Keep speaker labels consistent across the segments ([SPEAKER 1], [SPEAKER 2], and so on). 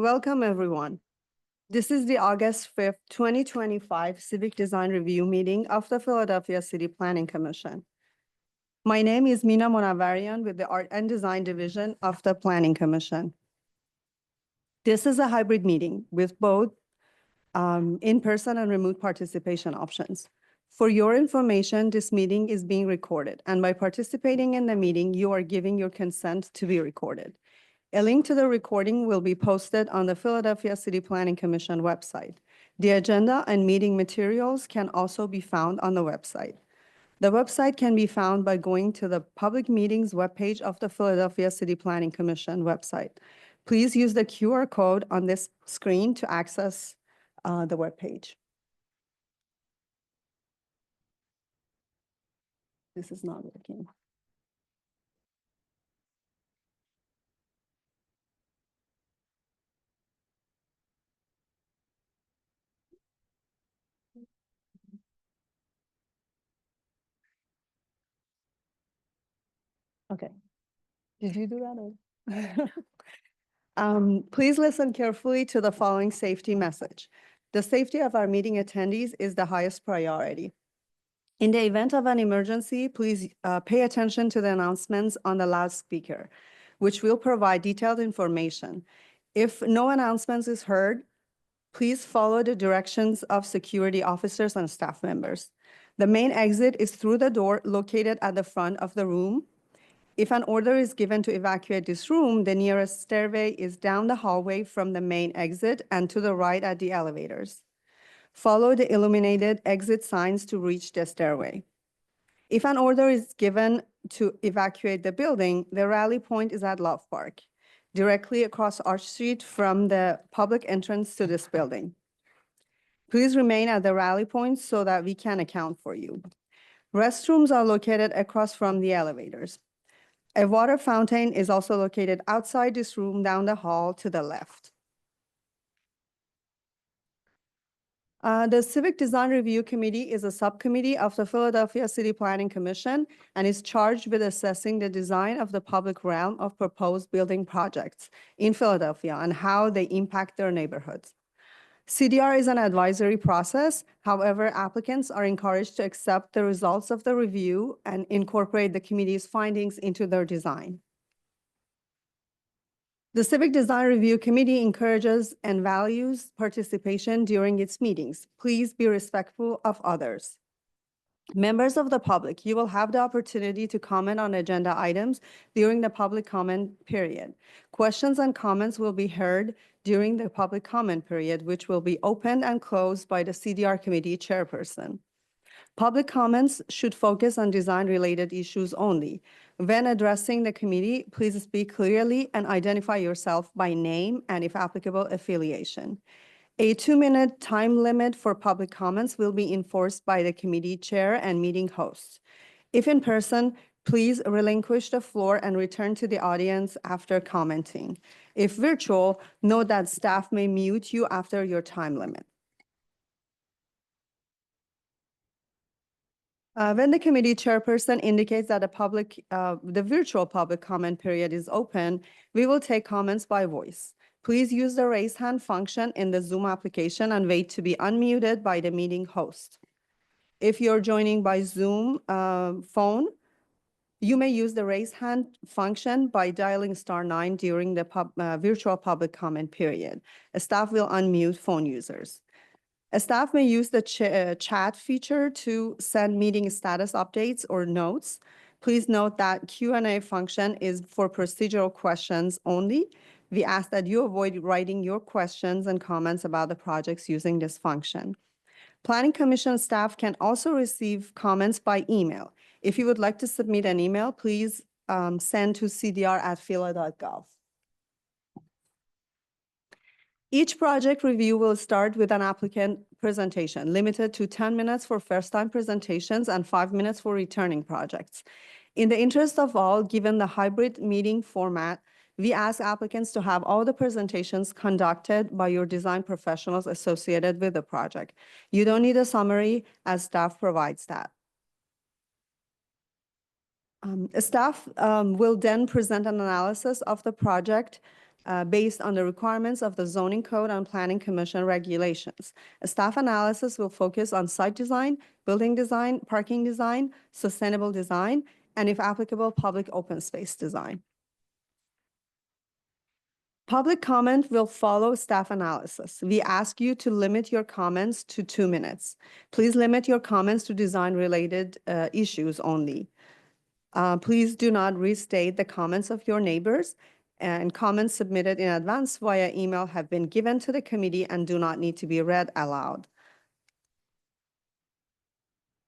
[SPEAKER 1] Welcome, everyone. This is the August 5th, 2025 Civic Design Review meeting of the Philadelphia City Planning Commission. My name is Mina Monavarian with the Art and Design Division of the Planning Commission. This is a hybrid meeting with both in-person and remote participation options. For your information, this meeting is being recorded, and by participating in the meeting, you are giving your consent to be recorded. A link to the recording will be posted on the Philadelphia City Planning Commission website. The agenda and meeting materials can also be found on the website. The website can be found by going to the public meetings webpage of the Philadelphia City Planning Commission website. Please use the QR code on this screen to access the webpage. This is not working. Okay. Did you do that? Please listen carefully to the following safety message. The safety of our meeting attendees is the highest priority. In the event of an emergency, please pay attention to the announcements on the loudspeaker, which will provide detailed information. If no announcements is heard, please follow the directions of security officers and staff members. The main exit is through the door located at the front of the room. If an order is given to evacuate this room, the nearest stairway is down the hallway from the main exit and to the right at the elevators. Follow the illuminated exit signs to reach the stairway. If an order is given to evacuate the building, the rally point is at Love Park, directly across Arch Street from the public entrance to this building. Please remain at the rally point so that we can account for you. Restrooms are located across from the elevators. A water fountain is also located outside this room down the hall to the left. The Civic Design Review Committee is a subcommittee of the Philadelphia City Planning Commission and is charged with assessing the design of the public realm of proposed building projects in Philadelphia and how they impact their neighborhoods. CDR is an advisory process. However, applicants are encouraged to accept the results of the review and incorporate the committee's findings into their design. The Civic Design Review Committee encourages and values participation during its meetings. Please be respectful of others. Members of the public, you will have the opportunity to comment on agenda items during the public comment period. Questions and comments will be heard during the public comment period, which will be opened and closed by the CDR committee chairperson. Public comments should focus on design-related issues only. When addressing the committee, please speak clearly and identify yourself by name and, if applicable, affiliation. A 2-minute time limit for public comments will be enforced by the committee chair and meeting hosts. If in person, please relinquish the floor and return to the audience after commenting. If virtual, note that staff may mute you after your time limit. When the committee chairperson indicates that the virtual public comment period is open, we will take comments by voice. Please use the raise hand function in the Zoom application and wait to be unmuted by the meeting host. If you're joining by Zoom phone, you may use the raise hand function by dialing *9 during the virtual public comment period. A staff will unmute phone users. A staff may use the chat feature to send meeting status updates or notes. Please note that Q&A function is for procedural questions only. We ask that you avoid writing your questions and comments about the projects using this function. Planning Commission staff can also receive comments by email. If you would like to submit an email, please send to cdr@phila.gov. Each project review will start with an applicant presentation, limited to 10 minutes for first-time presentations and 5 minutes for returning projects. In the interest of all, given the hybrid meeting format, we ask applicants to have all the presentations conducted by your design professionals associated with the project. You don't need a summary, as staff provides that. Staff will then present an analysis of the project based on the requirements of the zoning code and planning commission regulations. A staff analysis will focus on site design, building design, parking design, sustainable design, and if applicable, public open space design. Public comment will follow staff analysis. We ask you to limit your comments to 2 minutes. Please limit your comments to design-related issues only. Please do not restate the comments of your neighbors, and comments submitted in advance via email have been given to the committee and do not need to be read aloud.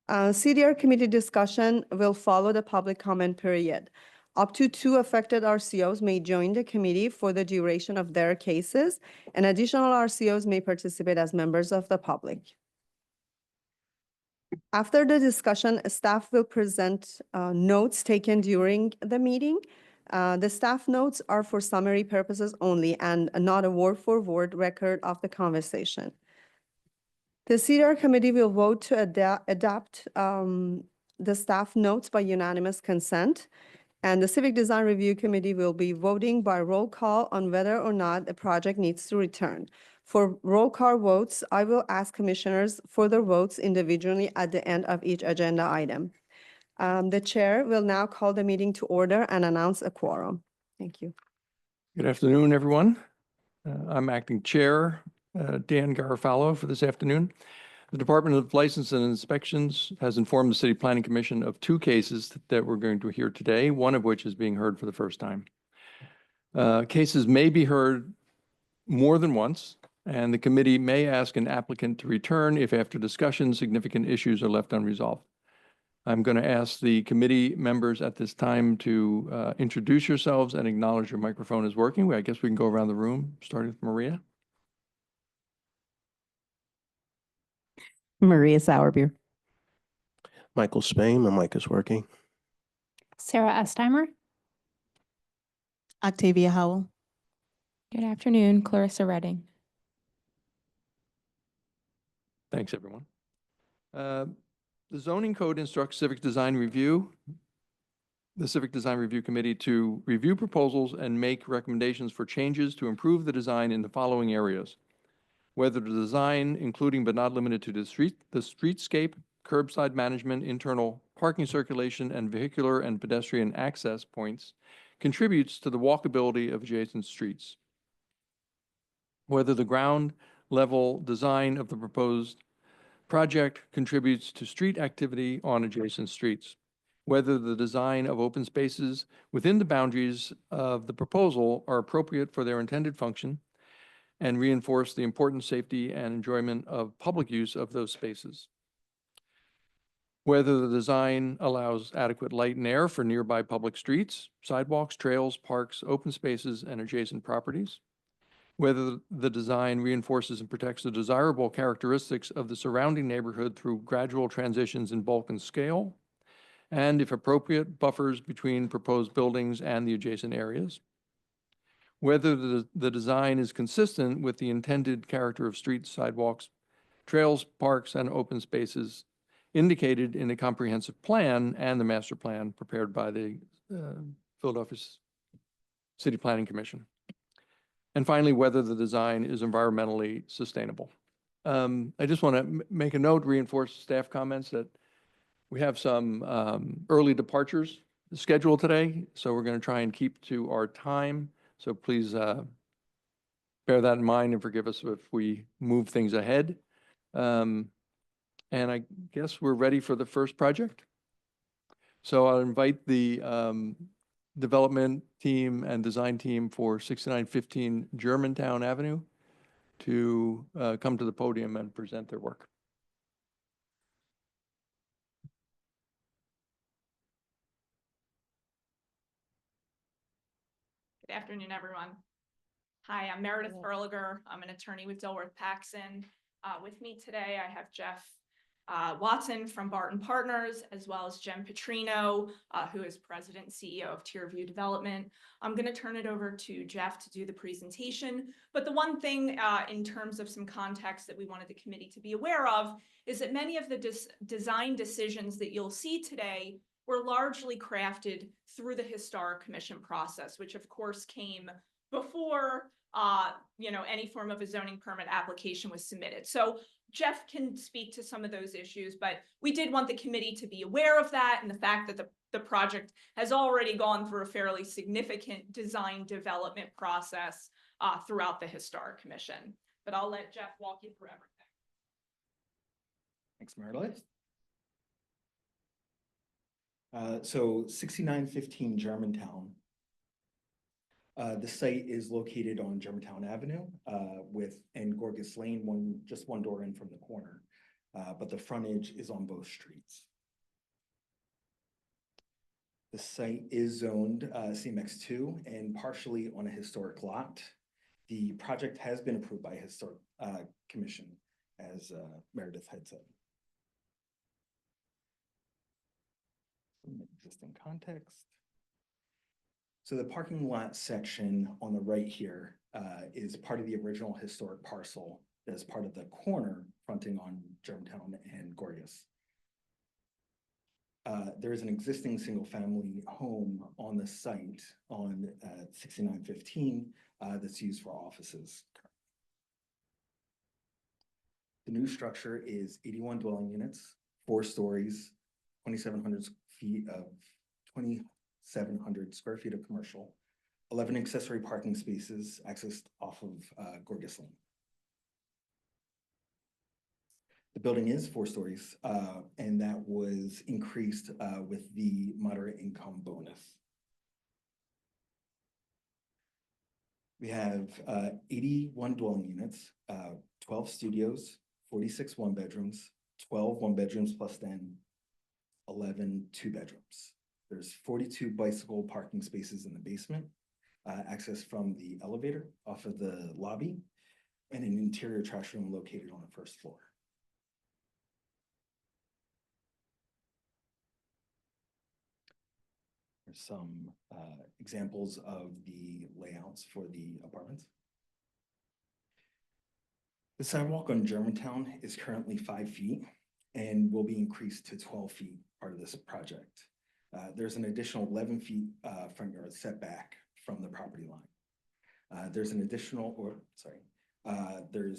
[SPEAKER 1] CDR committee discussion will follow the public comment period. Up to 2 affected RCOs may join the committee for the duration of their cases, and additional RCOs may participate as members of the public. After the discussion, staff will present notes taken during the meeting. The staff notes are for summary purposes only and not a word-for-word record of the conversation. The CDR committee will vote to adopt the staff notes by unanimous consent. And the Civic Design Review Committee will be voting by roll call on whether or not the project needs to return. For roll call votes, I will ask commissioners for their votes individually at the end of each agenda item. The chair will now call the meeting to order and announce a quorum. Thank you.
[SPEAKER 2] Good afternoon, everyone. I'm acting chair, Dan Garofalo, for this afternoon. The Department of License and Inspections has informed the City Planning Commission of 2 cases that we're going to hear today, one of which is being heard for the first time. Cases may be heard more than once, and the committee may ask an applicant to return if after discussion significant issues are left unresolved. I'm going to ask the committee members at this time to introduce yourselves and acknowledge your microphone is working. I guess we can go around the room, starting with Maria.
[SPEAKER 3] Maria Sauerbier.
[SPEAKER 4] Michael Spain, my mic is working.
[SPEAKER 5] Sarah Estheimer.
[SPEAKER 3] Octavia Howell.
[SPEAKER 5] Good afternoon, Clarissa Redding.
[SPEAKER 2] Thanks, everyone. The zoning code instructs the Civic Design Review Committee to review proposals and make recommendations for changes to improve the design in the following areas. Whether the design, including but not limited to the streetscape, curbside management, internal parking circulation, and vehicular and pedestrian access points, contributes to the walkability of adjacent streets. Whether the ground level design of the proposed project contributes to street activity on adjacent streets. Whether the design of open spaces within the boundaries of the proposal are appropriate for their intended function and reinforce the important safety and enjoyment of public use of those spaces. Whether the design allows adequate light and air for nearby public streets, sidewalks, trails, parks, open spaces, and adjacent properties. Whether the design reinforces and protects the desirable characteristics of the surrounding neighborhood through gradual transitions in bulk and scale, and if appropriate, buffers between proposed buildings and the adjacent areas. Whether the design is consistent with the intended character of streets, sidewalks, trails, parks, and open spaces indicated in the comprehensive plan and the master plan prepared by the Philadelphia City Planning Commission. And finally, whether the design is environmentally sustainable. I just want to make a note, reinforce staff comments that we have some early departures scheduled today, so we're going to try and keep to our time. So please bear that in mind and forgive us if we move things ahead. And I guess we're ready for the first project. So I'll invite the development team and design team for 6915 Germantown Avenue to come to the podium and present their work.
[SPEAKER 6] Good afternoon, everyone. Hi, I'm Meredith Berliger. I'm an attorney with Dilworth Paxson. With me today, I have Jeff Watson from Barton Partners, as well as Jen Petrino, who is President and CEO of Tierview Development. I'm going to turn it over to Jeff to do the presentation. But the one thing in terms of some context that we wanted the committee to be aware of is that many of the design decisions that you'll see today were largely crafted through the Historic Commission process, which of course came before, any form of a zoning permit application was submitted. So Jeff can speak to some of those issues, but we did want the committee to be aware of that and the fact that the project has already gone through a fairly significant design development process throughout the Historic Commission. But I'll let Jeff walk you through everything.
[SPEAKER 3] Thanks, Meredith. So 6915 Germantown. The site is located on Germantown Avenue and Gorgas Lane, just one door in from the corner. But the frontage is on both streets. The site is zoned CMX2 and partially on a historic lot. The project has been approved by Historic Commission, as Meredith had said. Some existing context. So the parking lot section on the right here is part of the original historic parcel that's part of the corner fronting on Germantown and Gorgas. There is an existing single-family home on the site on 6915 that's used for offices. The new structure is 81 dwelling units, 4 stories, 2,700 square feet of commercial, 11 accessory parking spaces accessed off of Gorgas Lane. The building is 4 stories, and that was increased with the moderate income bonus. We have 81 dwelling units, 12 studios, 46 one-bedrooms, 12 one-bedrooms plus then 11 two-bedrooms. There's 42 bicycle parking spaces in the basement, access from the elevator off of the lobby, and an interior trash room located on the first floor. There's some examples of the layouts for the apartments. The sidewalk on Germantown is currently 5 feet and will be increased to 12 feet part of this project. There's an additional 11 feet front yard setback from the property line. There's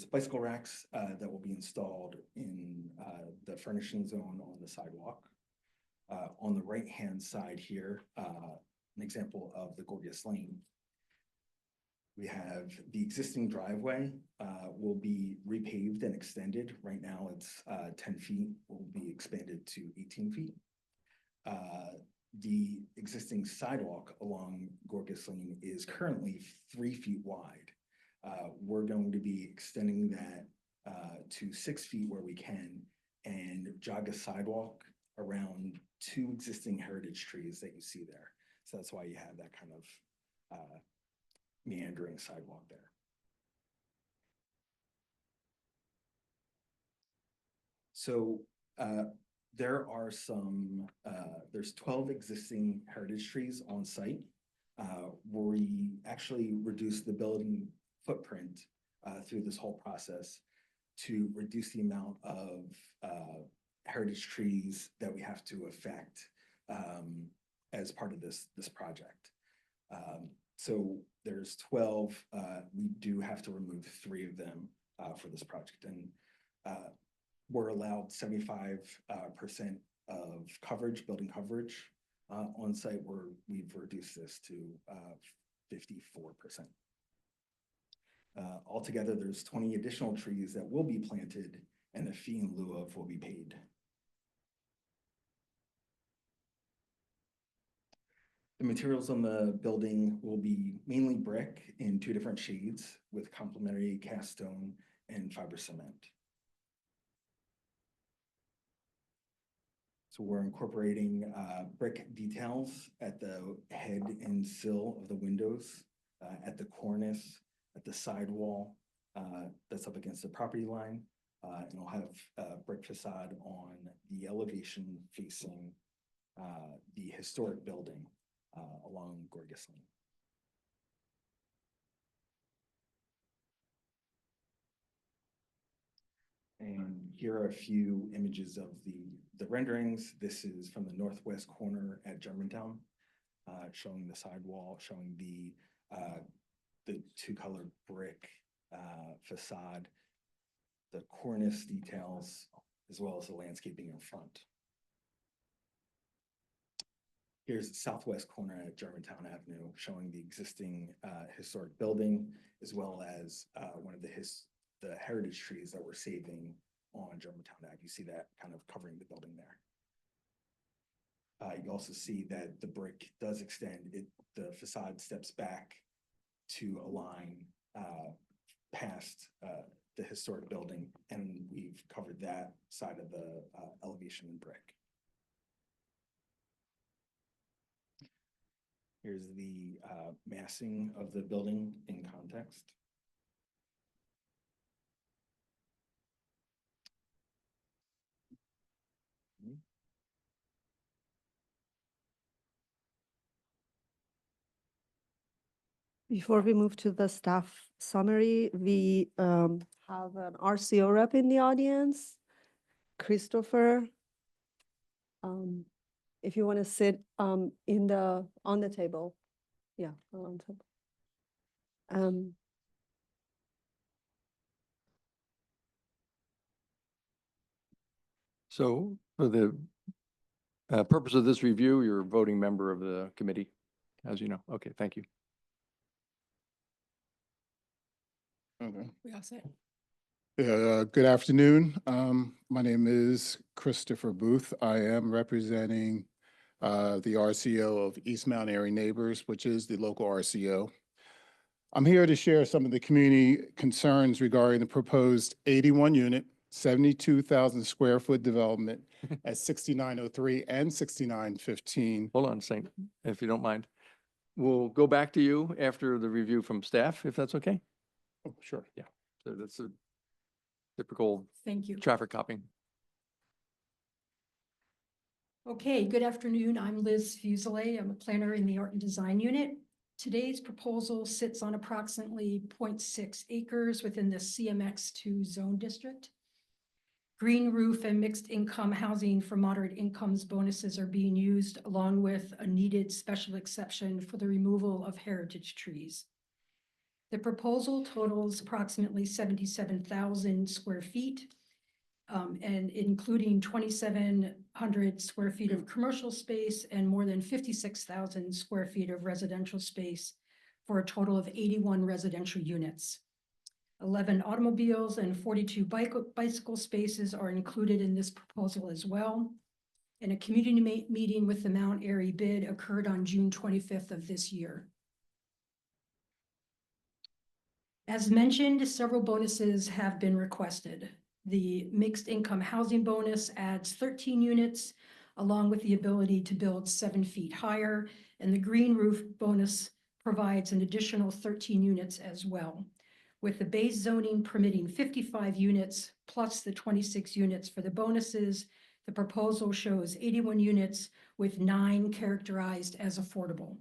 [SPEAKER 3] bicycle racks that will be installed in the furnishing zone on the sidewalk. On the right-hand side here, an example of the Gorgas Lane. We have the existing driveway will be repaved and extended. Right now it's 10 feet, will be expanded to 18 feet. The existing sidewalk along Gorgas Lane is currently 3 feet wide. We're going to be extending that to 6 feet where we can and jog a sidewalk around 2 existing heritage trees that you see there. So that's why you have that kind of meandering sidewalk there. So there are there's 12 existing heritage trees on site. Where we actually reduced the building footprint through this whole process to reduce the amount of heritage trees that we have to affect as part of this project. So there's 12, we do have to remove 3 of them for this project, and we're allowed 75% of coverage, building coverage on site, where we've reduced this to 54%. Altogether, there's 20 additional trees that will be planted and a fee in lieu of will be paid. The materials on the building will be mainly brick in 2 different shades with complementary cast stone and fiber cement. So we're incorporating brick details at the head and sill of the windows, at the cornice, at the sidewall that's up against the property line. And we'll have a brick facade on the elevation facing the historic building along Gorgas Lane. And here are a few images of the renderings. This is from the northwest corner at Germantown, showing the sidewall, showing the the two-color brick facade, the cornice details, as well as the landscaping in front. Here's the southwest corner at Germantown Avenue, showing the existing historic building, as well as one of the heritage trees that we're saving on Germantown Ave. You see that kind of covering the building there. You also see that the brick does extend, the facade steps back to align past the historic building, and we've covered that side of the elevation in brick. Here's the massing of the building in context.
[SPEAKER 1] Before we move to the staff summary, we have an RCO rep in the audience, Christopher. If you want to sit on the table. Yeah, on the table.
[SPEAKER 2] So for the purpose of this review, you're a voting member of the committee, as you know. Okay, thank you.
[SPEAKER 7] Okay.
[SPEAKER 5] We all set?
[SPEAKER 7] Yeah, good afternoon. My name is Christopher Booth. I am representing the RCO of East Mount Airy Neighbors, which is the local RCO. I'm here to share some of the community concerns regarding the proposed 81-unit, 72,000 square foot development at 6903 and 6915.
[SPEAKER 2] Hold on a second, if you don't mind. We'll go back to you after the review from staff, if that's okay.
[SPEAKER 7] Oh, sure.
[SPEAKER 2] Yeah, so that's a typical
[SPEAKER 8] Thank you.
[SPEAKER 2] traffic copying.
[SPEAKER 8] Okay, good afternoon. I'm Liz Fuselier. I'm a planner in the Art and Design Unit. Today's proposal sits on approximately 0.6 acres within the CMX2 zone district. Green roof and mixed income housing for moderate incomes bonuses are being used, along with a needed special exception for the removal of heritage trees. The proposal totals approximately 77,000 square feet, and including 2,700 square feet of commercial space and more than 56,000 square feet of residential space, for a total of 81 residential units. 11 automobiles and 42 bicycle spaces are included in this proposal as well. And a community meeting with the Mount Airy bid occurred on June 25th of this year. As mentioned, several bonuses have been requested. The mixed income housing bonus adds 13 units, along with the ability to build 7 feet higher, and the green roof bonus provides an additional 13 units as well, with the base zoning permitting 55 units plus the 26 units for the bonuses. The proposal shows 81 units, with 9 characterized as affordable.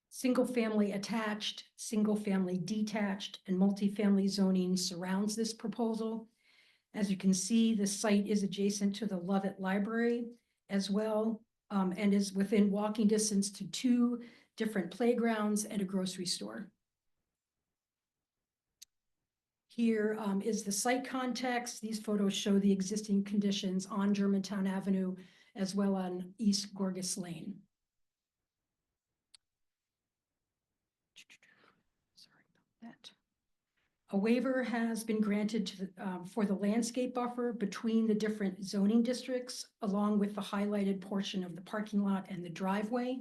[SPEAKER 8] Single-family attached, single-family detached, and multifamily zoning surrounds this proposal. As you can see, the site is adjacent to the Lovett Library as well, and is within walking distance to 2 different playgrounds and a grocery store. Here is the site context. These photos show the existing conditions on Germantown Avenue as well on East Gorgas Lane. Sorry about that. A waiver has been granted to for the landscape buffer between the different zoning districts, along with the highlighted portion of the parking lot and the driveway.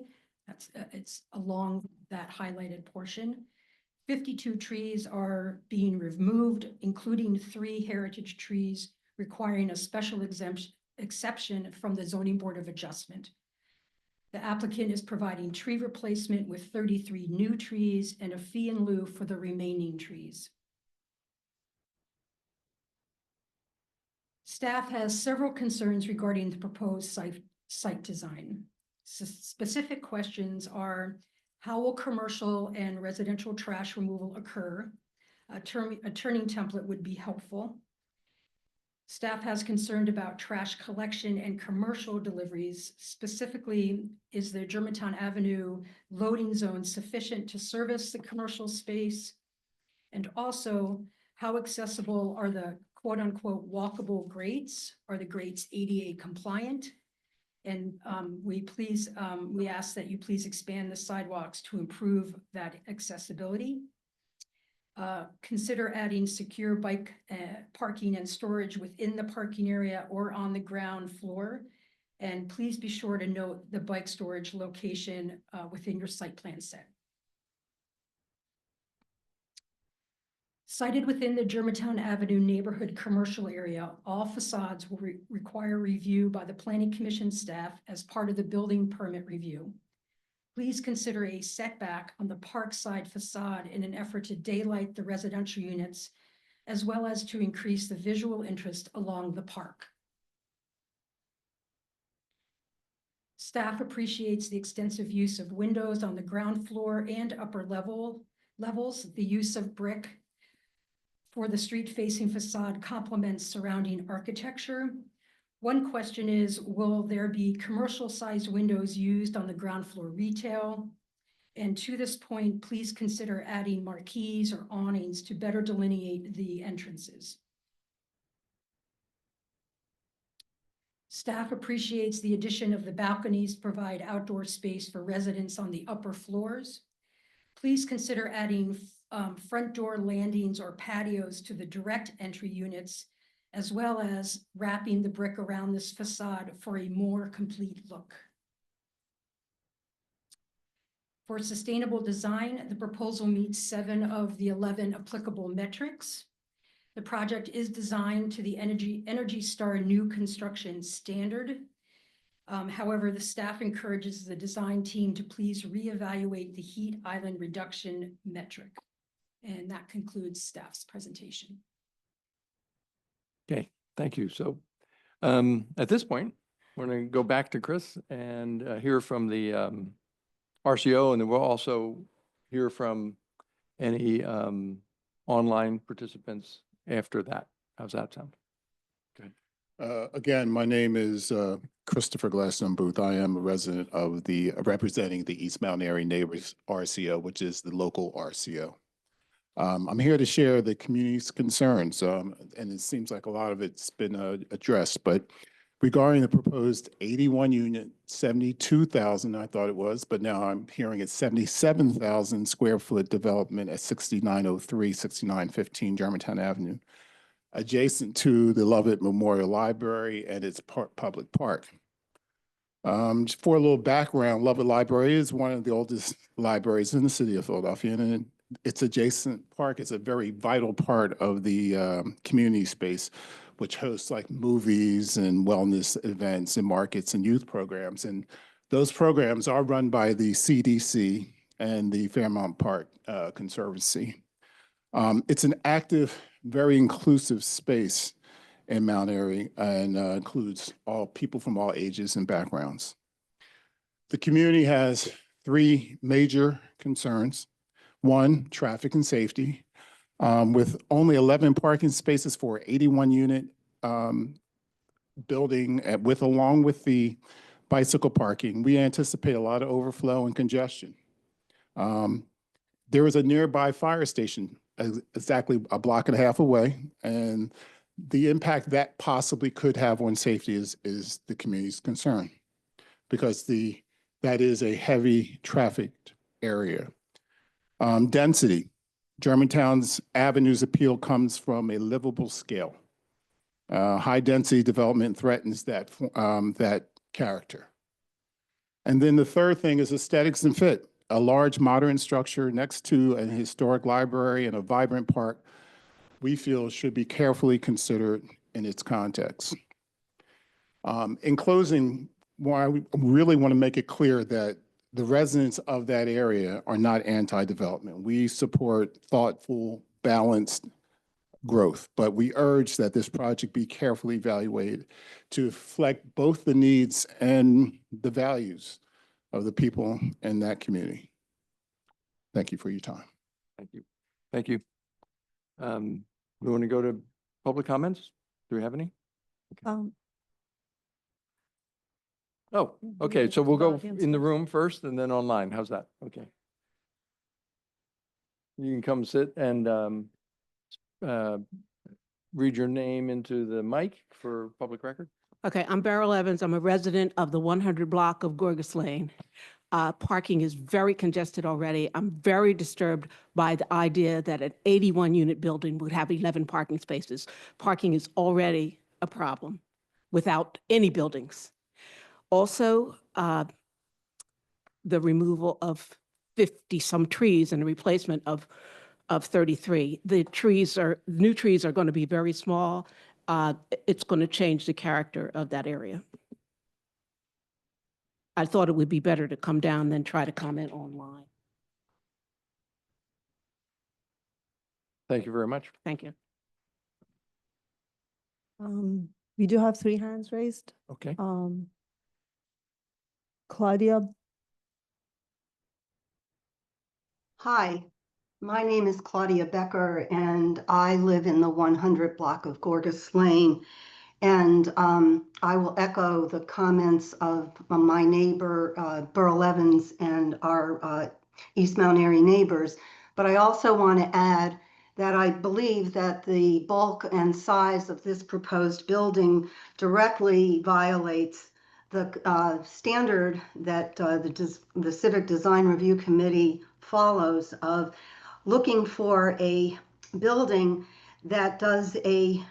[SPEAKER 8] It's along that highlighted portion. 52 trees are being removed, including 3 heritage trees, requiring a special exception from the Zoning Board of Adjustment. The applicant is providing tree replacement with 33 new trees and a fee in lieu for the remaining trees. Staff has several concerns regarding the proposed site design. Specific questions are: how will commercial and residential trash removal occur? A turning template would be helpful. Staff has concerned about trash collection and commercial deliveries. Specifically, is the Germantown Avenue loading zone sufficient to service the commercial space? And also, how accessible are the quote-unquote walkable grates? Are the grates ADA compliant? And we ask that you please expand the sidewalks to improve that accessibility. Consider adding secure bike parking and storage within the parking area or on the ground floor. And please be sure to note the bike storage location within your site plan set. Sited within the Germantown Avenue neighborhood commercial area, all facades will require review by the Planning Commission staff as part of the building permit review. Please consider a setback on the park side facade in an effort to daylight the residential units, as well as to increase the visual interest along the park. Staff appreciates the extensive use of windows on the ground floor and upper levels. The use of brick for the street-facing facade complements surrounding architecture. One question is, will there be commercial-sized windows used on the ground floor retail? And to this point, please consider adding marquees or awnings to better delineate the entrances. Staff appreciates the addition of the balconies to provide outdoor space for residents on the upper floors. Please consider adding front door landings or patios to the direct entry units, as well as wrapping the brick around this facade for a more complete look. For sustainable design, the proposal meets 7 of the 11 applicable metrics. The project is designed to the Energy Star new construction standard. However, the staff encourages the design team to please reevaluate the heat island reduction metric. And that concludes staff's presentation.
[SPEAKER 2] Okay, thank you. So at this point, we're going to go back to Chris and hear from the RCO, and then we'll also hear from any online participants after that. How's that sound? Good.
[SPEAKER 7] Again, my name is Christopher Glasson Booth. I am a resident of representing the East Mountain Area Neighbors RCO, which is the local RCO. I'm here to share the community's concerns, and it seems like a lot of it's been addressed, but regarding the proposed 81 unit, 72,000, I thought it was, but now I'm hearing it's 77,000 square foot development at 6903, 6915 Germantown Avenue, adjacent to the Lovett Memorial Library and its public park. Just for a little background, Lovett Library is one of the oldest libraries in the city of Philadelphia, and its adjacent park is a very vital part of the community space, which hosts like movies and wellness events and markets and youth programs. And those programs are run by the CDC and the Fairmount Park Conservancy. It's an active, very inclusive space in Mount Airy and includes all people from all ages and backgrounds. The community has 3 major concerns. 1, traffic and safety. With only 11 parking spaces for 81 unit building along with the bicycle parking, we anticipate a lot of overflow and congestion. There is a nearby fire station exactly a block and a half away, and the impact that possibly could have on safety is the community's concern, because that is a heavy trafficked area. Density. Germantown's Avenue's appeal comes from a livable scale. High density development threatens that character. And then the third thing is aesthetics and fit. A large modern structure next to an historic library and a vibrant park, we feel should be carefully considered in its context. In closing, I really want to make it clear that the residents of that area are not anti-development. We support thoughtful, balanced growth, but we urge that this project be carefully evaluated to reflect both the needs and the values of the people in that community. Thank you for your time.
[SPEAKER 2] Thank you. Thank you. We want to go to public comments. Do we have any? Oh,
[SPEAKER 1] we
[SPEAKER 2] okay,
[SPEAKER 1] have
[SPEAKER 2] so we'll
[SPEAKER 1] the
[SPEAKER 2] go
[SPEAKER 1] audience
[SPEAKER 2] in the
[SPEAKER 1] first.
[SPEAKER 2] room first and then online. How's that? Okay. You can come sit and uh, read your name into the mic for public record.
[SPEAKER 9] Okay, I'm Beryl Evans. I'm a resident of the 100 block of Gorgas Lane. Parking is very congested already. I'm very disturbed by the idea that an 81-unit building would have 11 parking spaces. Parking is already a problem without any buildings. Also, the removal of 50-some trees and the replacement of 33. The new trees are going to be very small. It's going to change the character of that area. I thought it would be better to come down than try to comment online.
[SPEAKER 2] Thank you very much.
[SPEAKER 9] Thank you.
[SPEAKER 1] We do have 3 hands raised.
[SPEAKER 2] Okay.
[SPEAKER 1] Claudia,
[SPEAKER 10] Hi, my name is Claudia Becker, and I live in the 100 block of Gorgas Lane. And I will echo the comments of my neighbor, Burl Evans, and our East Mount Airy neighbors. But I also want to add that I believe that the bulk and size of this proposed building directly violates the standard that the Civic Design Review Committee follows of looking for a building that does a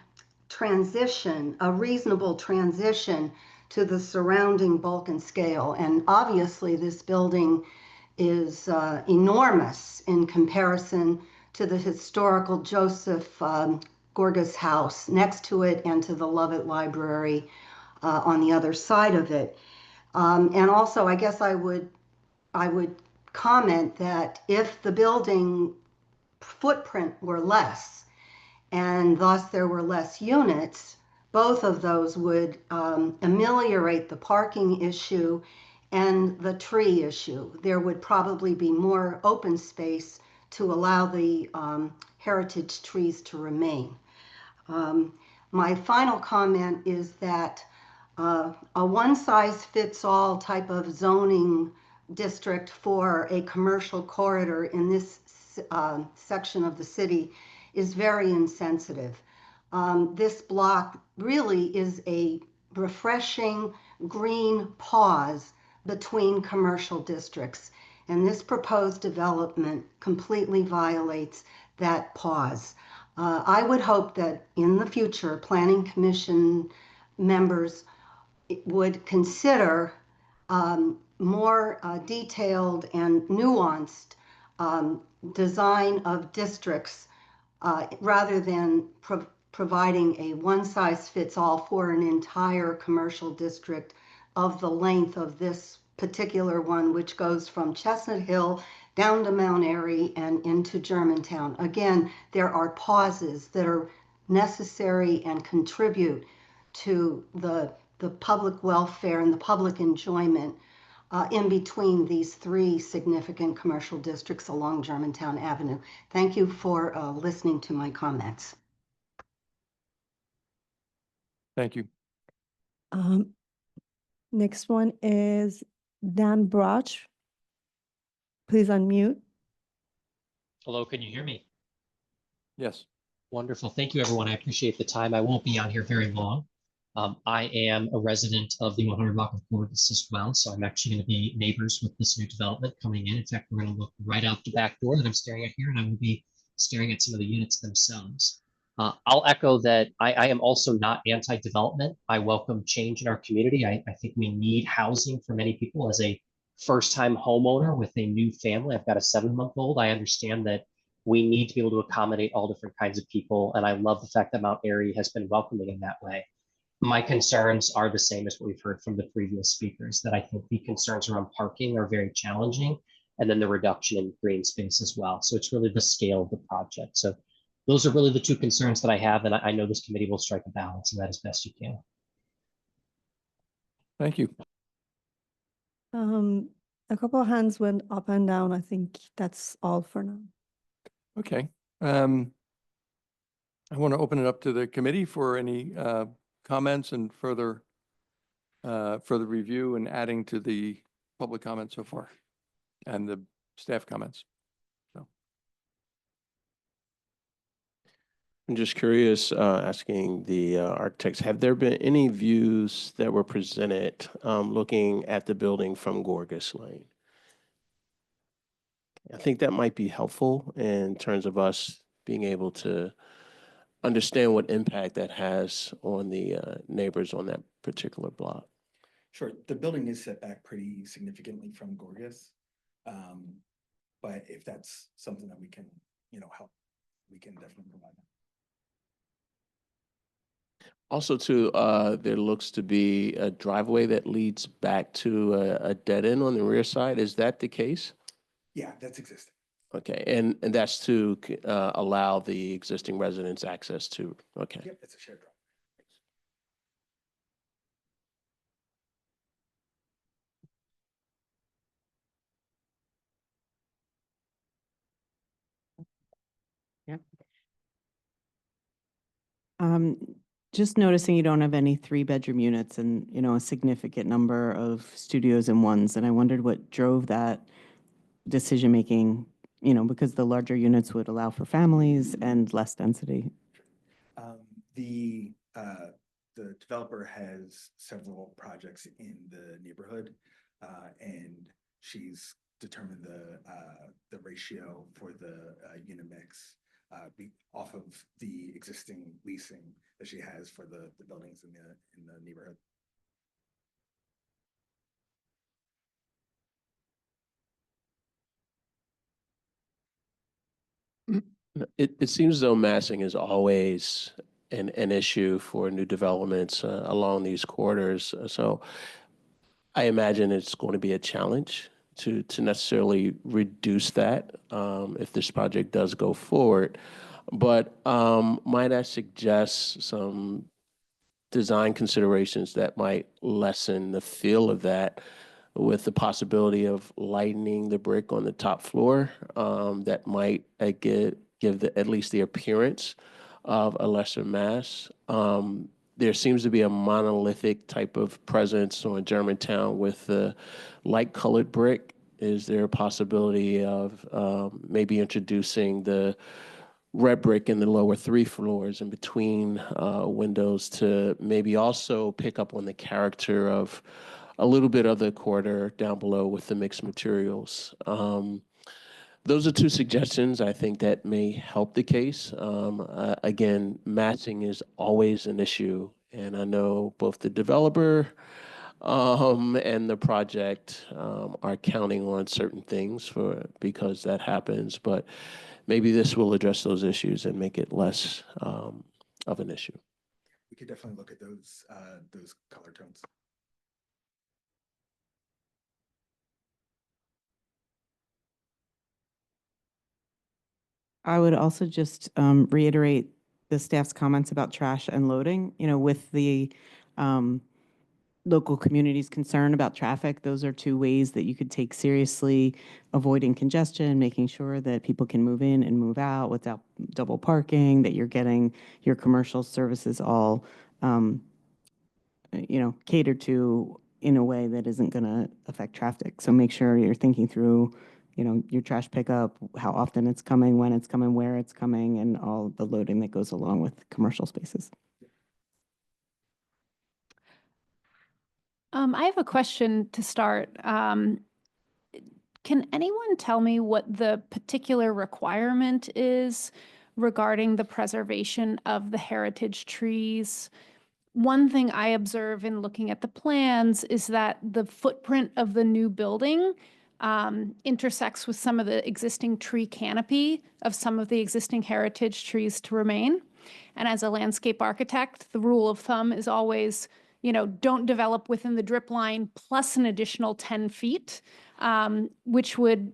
[SPEAKER 10] transition, a reasonable transition to the surrounding bulk and scale. And obviously this building is enormous in comparison to the historical Joseph Gorgas house next to it and to the Lovett Library on the other side of it. And also, I guess I would comment that if the building footprint were less, and thus there were less units, both of those would ameliorate the parking issue and the tree issue. There would probably be more open space to allow the heritage trees to remain. My final comment is that a one-size-fits-all type of zoning district for a commercial corridor in this section of the city is very insensitive. This block really is a refreshing green pause between commercial districts, and this proposed development completely violates that pause. I would hope that in the future, Planning Commission members would consider more detailed and nuanced design of districts rather than providing a one-size-fits-all for an entire commercial district of the length of this particular one, which goes from Chestnut Hill down to Mount Airy and into Germantown. Again, there are pauses that are necessary and contribute to the public welfare and the public enjoyment in between these 3 significant commercial districts along Germantown Avenue. Thank you for listening to my comments.
[SPEAKER 2] Thank you.
[SPEAKER 1] next one is Dan Broch. Please unmute.
[SPEAKER 11] Hello, can you hear me?
[SPEAKER 2] Yes.
[SPEAKER 11] Wonderful. Thank you, everyone. I appreciate the time. I won't be on here very long. I am a resident of the 100 block of Gorgas as well, so I'm actually going to be neighbors with this new development coming in. In fact, we're going to look right out the back door that I'm staring at here, and I will be staring at some of the units themselves. I'll echo that I am also not anti-development. I welcome change in our community. I think we need housing for many people. As a first-time homeowner with a new family, I've got a 7-month-old. I understand that we need to be able to accommodate all different kinds of people, and I love the fact that Mount Airy has been welcoming in that way. My concerns are the same as what we've heard from the previous speakers, that I think the concerns around parking are very challenging, and then the reduction in green space as well. So it's really the scale of the project. So those are really the 2 concerns that I have, and I know this committee will strike a balance in that as best you can.
[SPEAKER 2] Thank you.
[SPEAKER 1] A couple of hands went up and down. I think that's all for now.
[SPEAKER 2] Okay. I want to open it up to the committee for any comments and further review and adding to the public comments so far and the staff comments? So,
[SPEAKER 4] I'm just curious, asking the architects, have there been any views that were presented looking at the building from Gorgas Lane? I think that might be helpful in terms of us being able to understand what impact that has on the neighbors on that particular block.
[SPEAKER 3] Sure, the building is set back pretty significantly from Gorgas. But if that's something that we can, help, we can definitely provide that.
[SPEAKER 4] Also, too, there looks to be a driveway that leads back to a dead end on the rear side. Is that the case?
[SPEAKER 3] Yeah, that's existing.
[SPEAKER 4] Okay, and that's to allow the existing residents access to, okay.
[SPEAKER 3] Yep, it's a shared drive.
[SPEAKER 12] Just noticing you don't have any 3-bedroom units and, a significant number of studios and ones, and I wondered what drove that decision-making, because the larger units would allow for families and less density.
[SPEAKER 3] The developer has several projects in the neighborhood, and she's determined the ratio for the unit mix off of the existing leasing that she has for the buildings in the neighborhood.
[SPEAKER 4] It seems as though massing is always an issue for new developments along these corridors. So I imagine it's going to be a challenge to necessarily reduce that if this project does go forward. But might I suggest some design considerations that might lessen the feel of that, with the possibility of lightening the brick on the top floor that might give at least the appearance of a lesser mass. There seems to be a monolithic type of presence on Germantown with the light colored brick. Is there a possibility of maybe introducing the red brick in the lower 3 floors in between windows to maybe also pick up on the character of a little bit of the corridor down below with the mixed materials? Those are 2 suggestions I think that may help the case. Again, massing is always an issue, and I know both the developer and the project are counting on certain things because that happens, but maybe this will address those issues and make it less of an issue.
[SPEAKER 3] We could definitely look at those color tones.
[SPEAKER 12] I would also just reiterate the staff's comments about trash and loading, with the local community's concern about traffic. Those are 2 ways that you could take seriously avoiding congestion, making sure that people can move in and move out without double parking, that you're getting your commercial services all, catered to in a way that isn't going to affect traffic. So make sure you're thinking through, your trash pickup, how often it's coming, when it's coming, where it's coming, and all the loading that goes along with commercial spaces.
[SPEAKER 5] I have a question to start. Can anyone tell me what the particular requirement is regarding the preservation of the heritage trees? One thing I observe in looking at the plans is that the footprint of the new building intersects with some of the existing tree canopy of some of the existing heritage trees to remain. And as a landscape architect, the rule of thumb is always, don't develop within the drip line plus an additional 10 feet, which would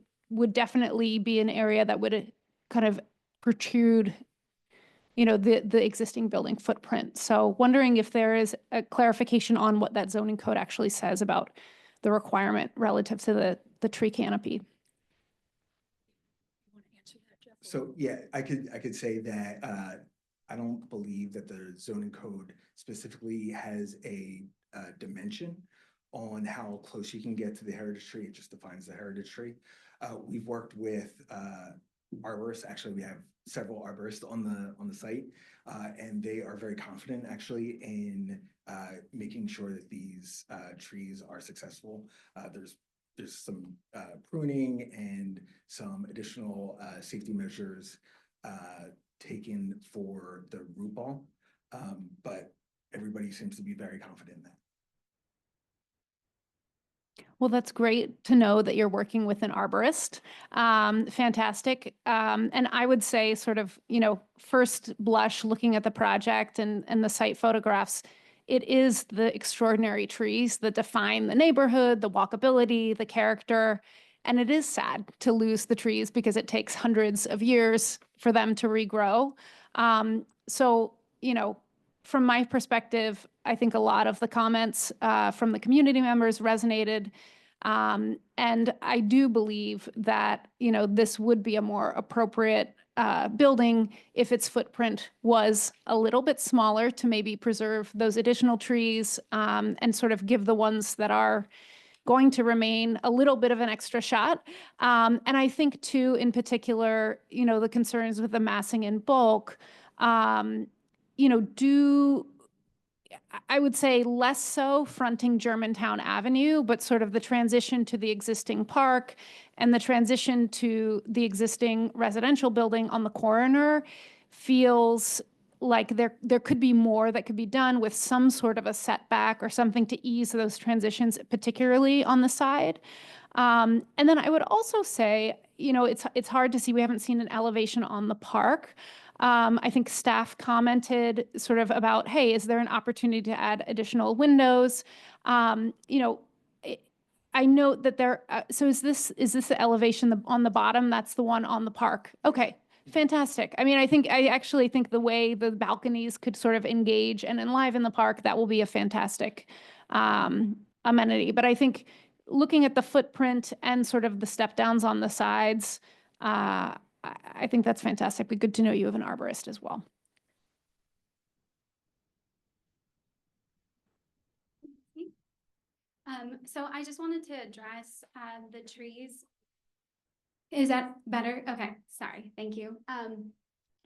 [SPEAKER 5] definitely be an area that would kind of protrude the existing building footprint. So wondering if there is a clarification on what that zoning code actually says about the requirement relative to the tree canopy.
[SPEAKER 3] So yeah, I could say that I don't believe that the zoning code specifically has a dimension on how close you can get to the heritage tree. It just defines the heritage tree. We've worked with arborists. Actually, we have several arborists on the site, and they are very confident actually in making sure that these trees are successful. There's some pruning and some additional safety measures taken for the root ball, but everybody seems to be very confident in that.
[SPEAKER 5] Well, that's great to know that you're working with an arborist. Fantastic. And I would say sort of, first blush, looking at the project and the site photographs, it is the extraordinary trees that define the neighborhood, the walkability, the character. And it is sad to lose the trees because it takes hundreds of years for them to regrow. So, from my perspective, I think a lot of the comments from the community members resonated. And I do believe that, this would be a more appropriate building if its footprint was a little bit smaller to maybe preserve those additional trees and sort of give the ones that are going to remain a little bit of an extra shot. And I think too, in particular, the concerns with the massing in bulk, I would say less so fronting Germantown Avenue, but sort of the transition to the existing park and the transition to the existing residential building on the corner feels like there could be more that could be done with some sort of a setback or something to ease those transitions, particularly on the side. And then I would also say, it's hard to see, we haven't seen an elevation on the park. I think staff commented sort of about, hey, is there an opportunity to add additional windows? I note that so is this the elevation on the bottom? That's the one on the park. Okay, fantastic. I mean, I actually think the way the balconies could sort of engage and enliven the park, that will be a fantastic amenity. But I think looking at the footprint and sort of the step downs on the sides, I think that's fantastic. But good to know you have an arborist as well.
[SPEAKER 13] So I just wanted to address the trees. Is that better? Okay, sorry, thank you.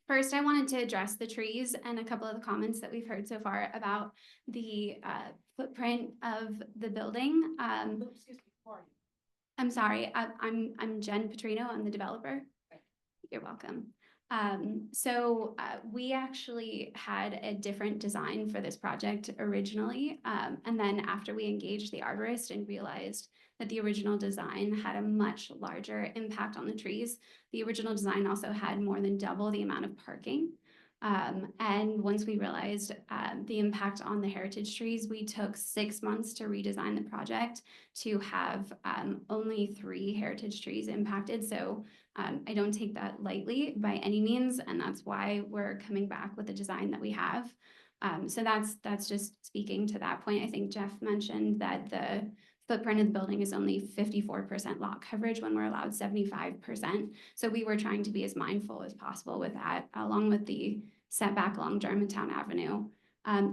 [SPEAKER 13] First, I wanted to address the trees and a couple of the comments that we've heard so far about the footprint of the building. I'm sorry, I'm Jen Petrino, I'm the developer. You're welcome. We actually had a different design for this project originally. And then after we engaged the arborist and realized that the original design had a much larger impact on the trees, the original design also had more than double the amount of parking. And once we realized the impact on the heritage trees, we took 6 months to redesign the project to have only 3 heritage trees impacted. So I don't take that lightly by any means, and that's why we're coming back with the design that we have. So that's just speaking to that point. I think Jeff mentioned that the footprint of the building is only 54% lot coverage when we're allowed 75%. So we were trying to be as mindful as possible with that, along with the setback along Germantown Avenue.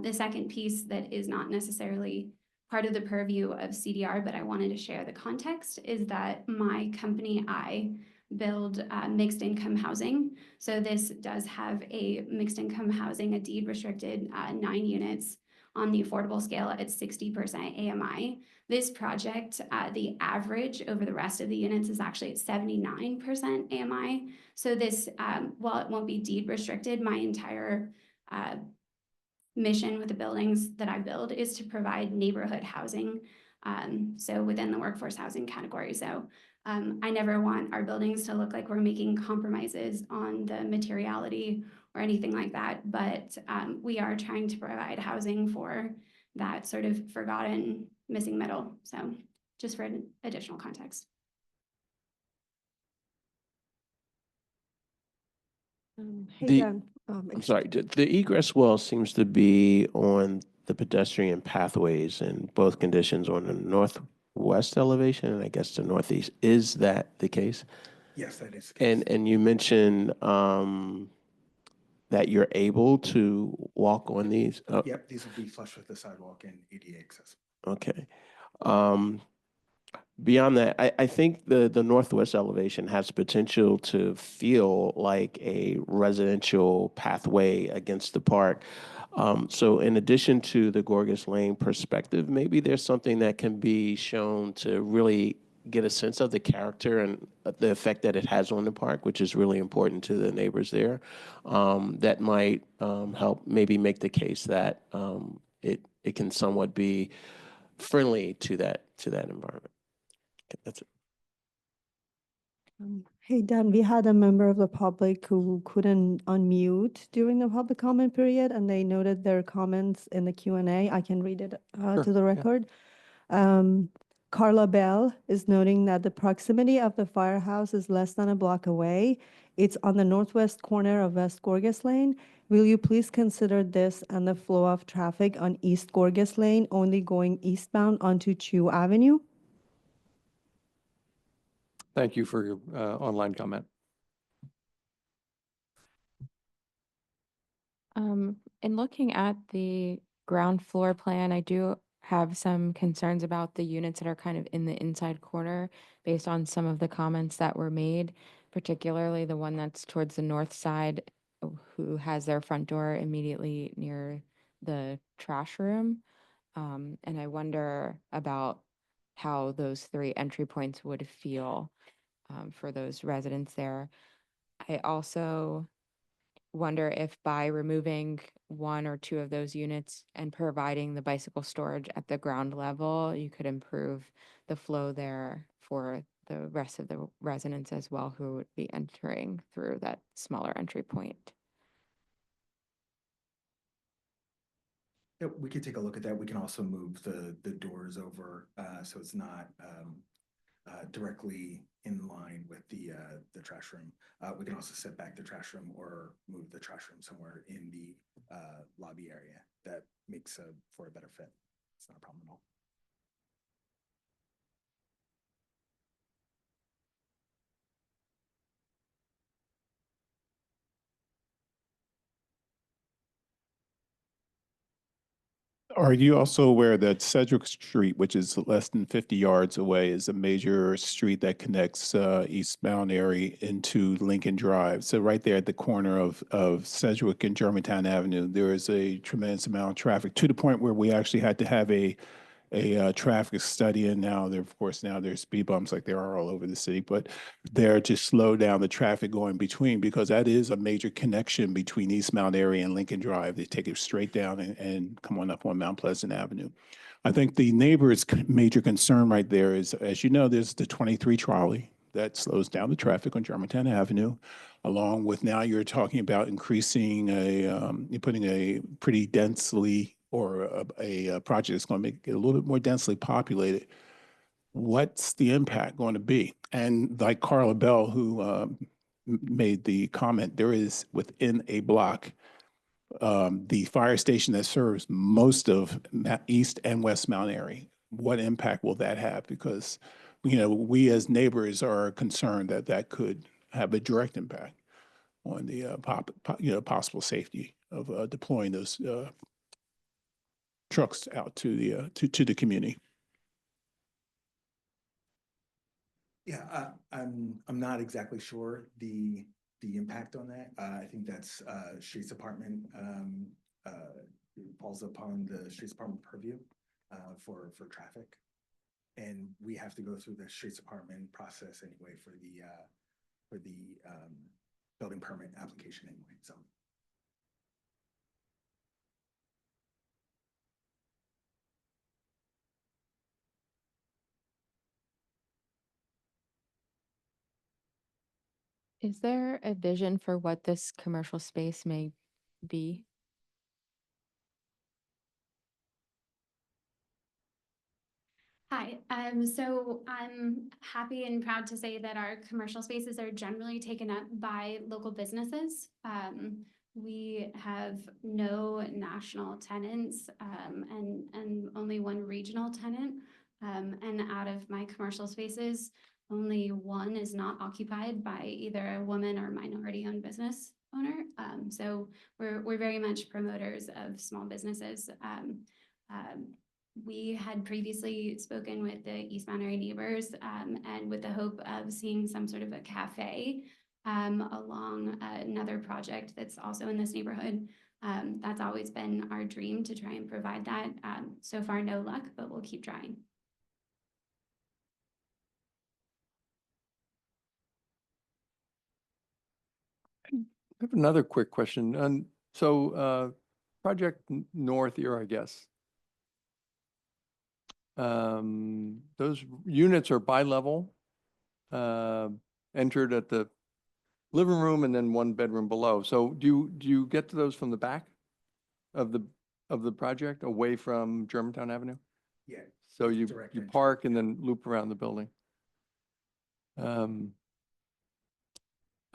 [SPEAKER 13] The second piece that is not necessarily part of the purview of CDR, but I wanted to share the context, is that my company, I build mixed income housing. So this does have a mixed income housing, a deed restricted 9 units on the affordable scale at 60% AMI. This project, the average over the rest of the units is actually at 79% AMI. So this, while it won't be deed restricted, my entire mission with the buildings that I build is to provide neighborhood housing. So within the workforce housing category. So I never want our buildings to look like we're making compromises on the materiality or anything like that, but we are trying to provide housing for that sort of forgotten missing middle. So just for additional context.
[SPEAKER 1] Hey,
[SPEAKER 4] The-
[SPEAKER 1] Jen.
[SPEAKER 4] I'm sorry, the egress well seems to be on the pedestrian pathways in both conditions on the northwest elevation and I guess the northeast. Is that the case?
[SPEAKER 3] Yes, that is the case.
[SPEAKER 4] And you mentioned that you're able to walk on these?
[SPEAKER 3] Yep, these will be flush with the sidewalk and ADA accessible.
[SPEAKER 4] Okay. Um, Beyond that, I think the northwest elevation has potential to feel like a residential pathway against the park. So in addition to the Gorgas Lane perspective, maybe there's something that can be shown to really get a sense of the character and the effect that it has on the park, which is really important to the neighbors there. That might help maybe make the case that it can somewhat be friendly to that environment. Okay, that's it.
[SPEAKER 1] Hey, Dan, we had a member of the public who couldn't unmute during the public comment period, and they noted their comments in the Q&A. I can read it
[SPEAKER 2] Sure,
[SPEAKER 1] to the
[SPEAKER 2] yeah.
[SPEAKER 1] record. Carla Bell is noting that the proximity of the firehouse is less than a block away. It's on the northwest corner of West Gorgas Lane. Will you please consider this and the flow of traffic on East Gorgas Lane only going eastbound onto Chew Avenue?
[SPEAKER 2] Thank you for your online comment.
[SPEAKER 14] In looking at the ground floor plan, I do have some concerns about the units that are kind of in the inside corner based on some of the comments that were made, particularly the one that's towards the north side, who has their front door immediately near the trash room. And I wonder about how those three entry points would feel for those residents there. I also wonder if by removing one or two of those units and providing the bicycle storage at the ground level, you could improve the flow there for the rest of the residents as well who would be entering through that smaller entry point.
[SPEAKER 3] Yeah, we could take a look at that. We can also move the doors over so it's not directly in line with the trash room. We can also set back the trash room or move the trash room somewhere in the lobby area. That makes for a better fit. It's not a problem at all.
[SPEAKER 7] Are you also aware that Sedgwick Street, which is less than 50 yards away, is a major street that connects eastbound area into Lincoln Drive? So right there at the corner of Sedgwick and Germantown Avenue, there is a tremendous amount of traffic to the point where we actually had to have a traffic study, and now there, of course, now there's speed bumps like there are all over the city, but they're to slow down the traffic going between, because that is a major connection between East Mount area and Lincoln Drive. They take it straight down and come on up on Mount Pleasant Avenue. I think the neighbor's major concern right there is, as you know, there's the 23 trolley that slows down the traffic on Germantown Avenue, along with now you're talking about increasing you're putting a pretty densely or a project that's going to make it a little bit more densely populated. What's the impact going to be? And like Carla Bell, who made the comment, there is within a block the fire station that serves most of East and West Mount area. What impact will that have? Because, you know, we as neighbors are concerned that that could have a direct impact on the possible safety of deploying those trucks out to the community.
[SPEAKER 3] Yeah, I'm not exactly sure the impact on that. I think that's Streets Department falls upon the Streets Department purview for traffic, and we have to go through the Streets Department process anyway for the building permit application anyway. So.
[SPEAKER 14] Is there a vision for what this commercial space may be?
[SPEAKER 13] Hi, so I'm happy and proud to say that our commercial spaces are generally taken up by local businesses. We have no national tenants and only one regional tenant. And out of my commercial spaces, only one is not occupied by either a woman or minority-owned business. owner. So we're very much promoters of small businesses. We had previously spoken with the East Mount area neighbors, and with the hope of seeing some sort of a cafe along another project that's also in this neighborhood. That's always been our dream to try and provide that. So far, no luck, but we'll keep trying.
[SPEAKER 2] I have another quick question. Project North here, I guess. Those units are bi-level, entered at the living room and then one bedroom below. So do you get to those from the back of the project away from Germantown Avenue?
[SPEAKER 3] Yeah.
[SPEAKER 2] So
[SPEAKER 3] it's
[SPEAKER 2] you
[SPEAKER 3] direct
[SPEAKER 2] you
[SPEAKER 3] entry.
[SPEAKER 2] park and then loop around the building.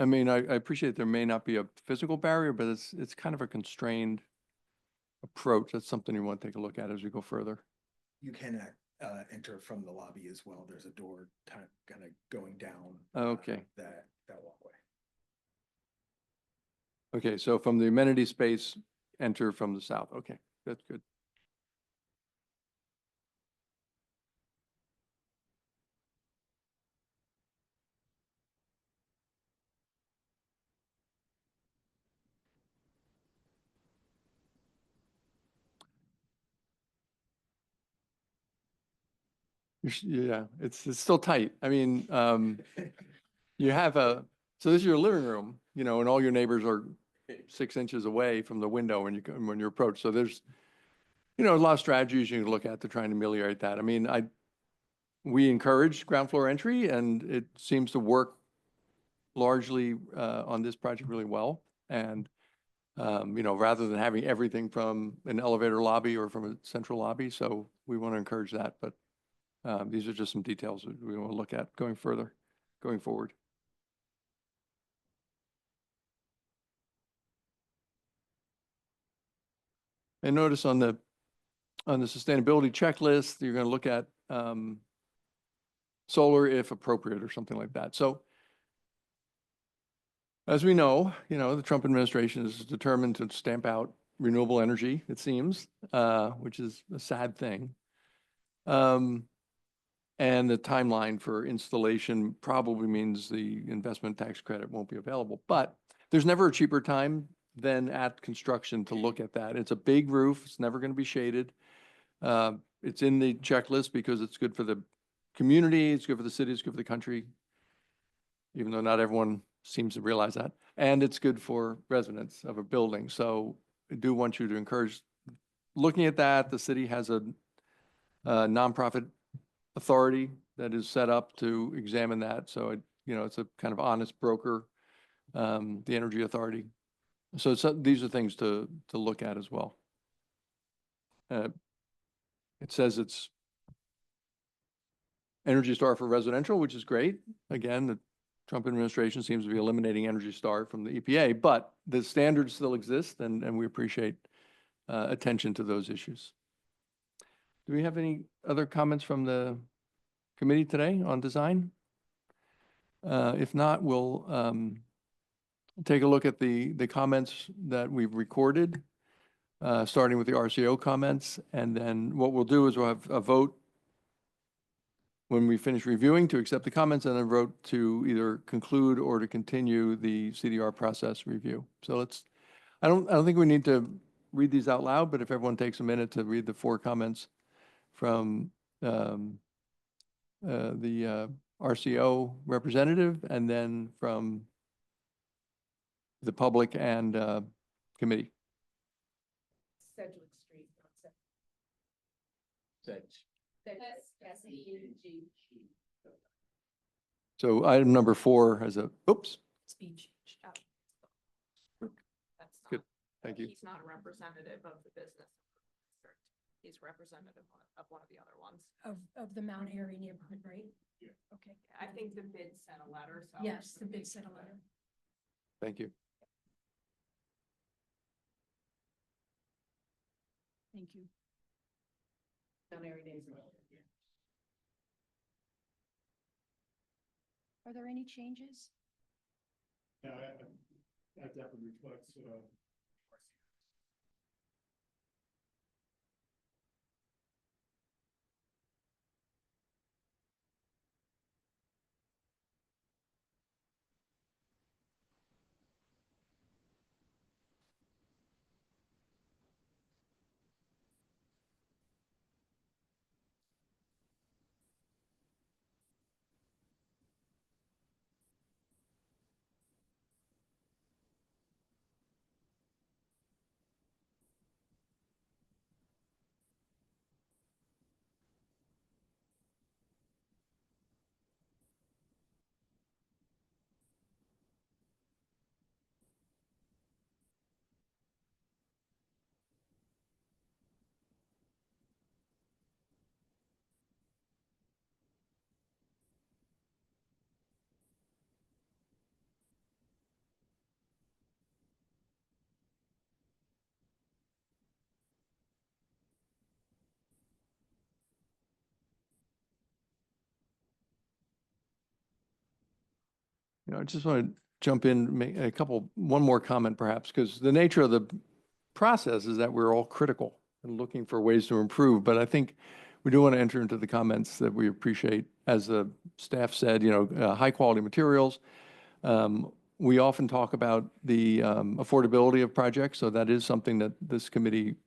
[SPEAKER 2] I mean, I appreciate there may not be a physical barrier, but it's kind of a constrained approach. That's something you want to take a look at as we go further.
[SPEAKER 3] You can enter from the lobby as well. There's a door kind of going down.
[SPEAKER 2] Okay.
[SPEAKER 3] That walkway.
[SPEAKER 2] Okay, so from the amenity space, enter from the south. Okay, that's good. Yeah, it's still tight. I mean, you have so this is your living room, you know, and all your neighbors are 6 inches away from the window when you approach. So there's, you know, a lot of strategies you can look at to try and ameliorate that. I mean, we encourage ground floor entry, and it seems to work largely on this project really well. And you know, rather than having everything from an elevator lobby or from a central lobby, so we want to encourage that. But these are just some details that we want to look at going forward. And notice on the sustainability checklist, you're going to look at solar if appropriate or something like that. So as we know, you know, the Trump administration is determined to stamp out renewable energy, it seems, which is a sad thing. And the timeline for installation probably means the investment tax credit won't be available. But there's never a cheaper time than at construction to look at that. It's a big roof. It's never going to be shaded. It's in the checklist because it's good for the community, it's good for the city, it's good for the country, even though not everyone seems to realize that. And it's good for residents of a building. So I do want you to encourage looking at that. The city has a nonprofit authority that is set up to examine that. So you know, it's a kind of honest broker, the Energy Authority. So these are things to look at as well. It says it's Energy Star for residential, which is great. Again, the Trump administration seems to be eliminating Energy Star from the EPA, but the standards still exist, and we appreciate attention to those issues. Do we have any other comments from the committee today on design? If not, we'll take a look at the comments that we've recorded, starting with the RCO comments. And then what we'll do is we'll have a vote when we finish reviewing to accept the comments, and then vote to either conclude or to continue the CDR process review. So I don't think we need to read these out loud, but if everyone takes a minute to read the 4 comments from the RCO representative, and then from the public and committee.
[SPEAKER 15] Sedgwick Street.
[SPEAKER 2] So item number 4 has a, oops,
[SPEAKER 15] Speech.
[SPEAKER 6] That's
[SPEAKER 2] good,
[SPEAKER 6] not,
[SPEAKER 2] thank you.
[SPEAKER 6] he's not a representative of the business district. He's representative of one of the other ones.
[SPEAKER 8] Of the Mount Airy neighborhood, right?
[SPEAKER 3] Yeah.
[SPEAKER 8] Okay.
[SPEAKER 6] I think the bid sent a letter, so.
[SPEAKER 8] Yes, the bid sent a letter.
[SPEAKER 2] Thank you.
[SPEAKER 8] Thank you.
[SPEAKER 15] Mount Airy neighborhood.
[SPEAKER 8] Are there any changes?
[SPEAKER 7] That definitely reflects,
[SPEAKER 2] I just want to jump in, make one more comment perhaps, because the nature of the process is that we're all critical and looking for ways to improve. But I think we do want to enter into the comments that we appreciate, as the staff said, high quality materials. We often talk about the affordability of projects, so that is something that this committee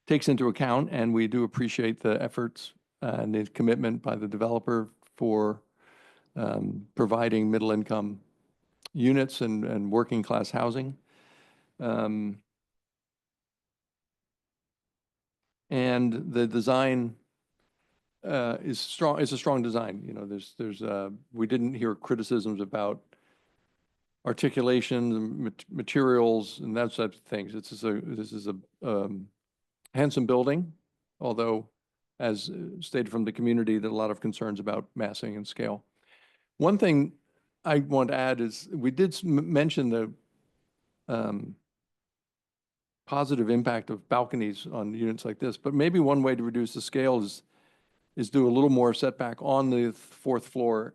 [SPEAKER 2] takes into account, and we do appreciate the efforts and the commitment by the developer for providing middle-income units and working-class housing. And the design is strong. It's a strong design. We didn't hear criticisms about articulation, materials, and that type of things. This is a handsome building, although, as stated from the community, there are a lot of concerns about massing and scale. One thing I want to add is we did mention the positive impact of balconies on units like this, but maybe one way to reduce the scale is do a little more setback on the fourth floor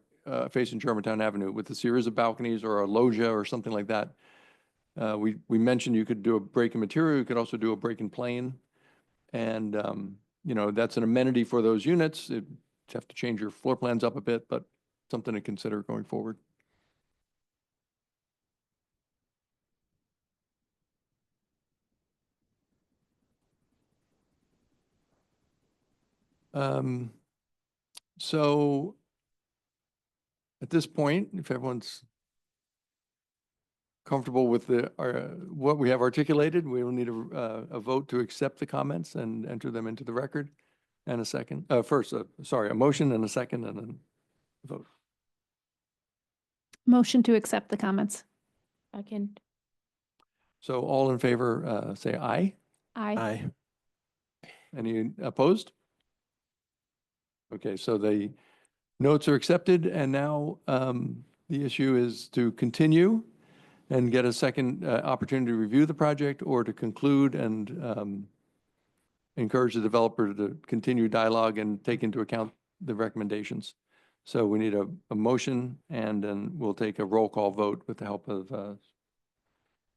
[SPEAKER 2] facing Germantown Avenue with a series of balconies or a loggia or something like that. We mentioned you could do a break-in material. You could also do a break-in plane. And, that's an amenity for those units. You have to change your floor plans up a bit, but something to consider going forward. So at this point, if everyone's comfortable with what we have articulated, we will need a vote to accept the comments and enter them into the record. And a motion and a second, and then vote.
[SPEAKER 5] Motion to accept the comments.
[SPEAKER 14] Second.
[SPEAKER 2] So all in favor, say aye.
[SPEAKER 5] Aye.
[SPEAKER 4] Aye.
[SPEAKER 2] Any opposed? Okay, so the notes are accepted, and now the issue is to continue and get a second opportunity to review the project, or to conclude and encourage the developer to continue dialogue and take into account the recommendations. So we need a motion, and then we'll take a roll call vote with the help of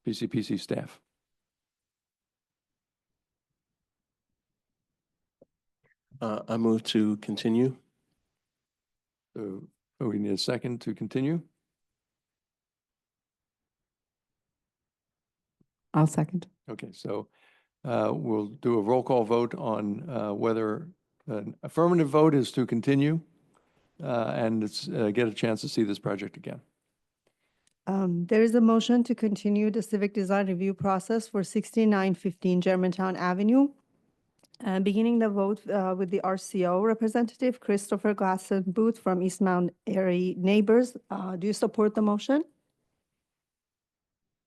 [SPEAKER 2] PCPC staff.
[SPEAKER 4] I move to continue.
[SPEAKER 2] So we need a second to continue.
[SPEAKER 12] I'll second.
[SPEAKER 2] Okay, so we'll do a roll call vote on whether an affirmative vote is to continue and get a chance to see this project again.
[SPEAKER 1] There is a motion to continue the civic design review process for 6915 Germantown Avenue. Beginning the vote with the RCO representative, Christopher Glasson Booth from East Mount Airy Neighbors. Do you support the motion?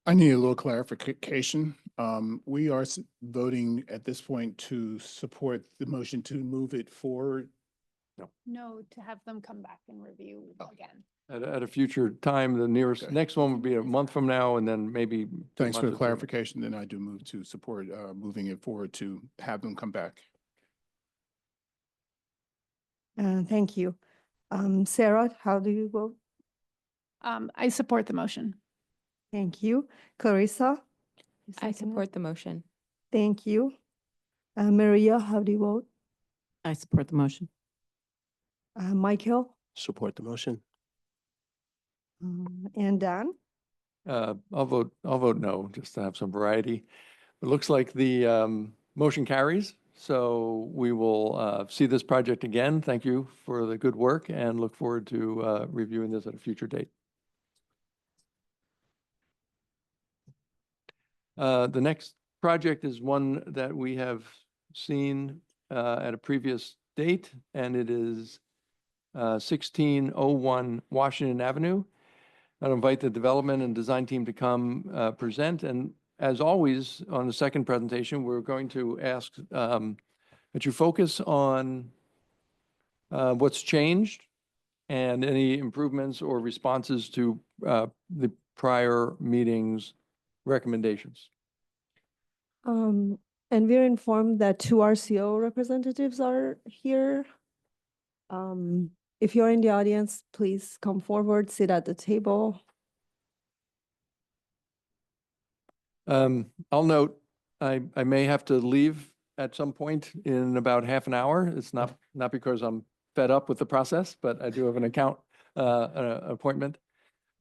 [SPEAKER 7] I need a little clarification. We are voting at this point to support the motion to move it forward.
[SPEAKER 5] No, to have them come back and review again.
[SPEAKER 2] At a future time, the next one would be a month from now, and then maybe.
[SPEAKER 7] Thanks for the clarification. Then I do move to support moving it forward to have them come back.
[SPEAKER 1] Thank you. Sarah, how do you vote?
[SPEAKER 5] I support the motion.
[SPEAKER 1] Thank you. Clarissa? You
[SPEAKER 14] I
[SPEAKER 1] second it?
[SPEAKER 14] support the motion.
[SPEAKER 1] Thank you. Maria, how do you vote?
[SPEAKER 12] I support the motion.
[SPEAKER 1] Michael?
[SPEAKER 4] Support the motion.
[SPEAKER 1] And Dan?
[SPEAKER 2] I'll vote no, just to have some variety. It looks like the motion carries, so we will see this project again. Thank you for the good work and look forward to reviewing this at a future date. The next project is one that we have seen at a previous date, and it is 1601 Washington Avenue. I'll invite the development and design team to come present. And as always, on the second presentation, we're going to ask that you focus on what's changed and any improvements or responses to the prior meeting's recommendations.
[SPEAKER 1] And we're informed that two RCO representatives are here. If you're in the audience, please come forward, sit at the table.
[SPEAKER 2] I'll note, I may have to leave at some point in about half an hour. It's not because I'm fed up with the process, but I do have an appointment.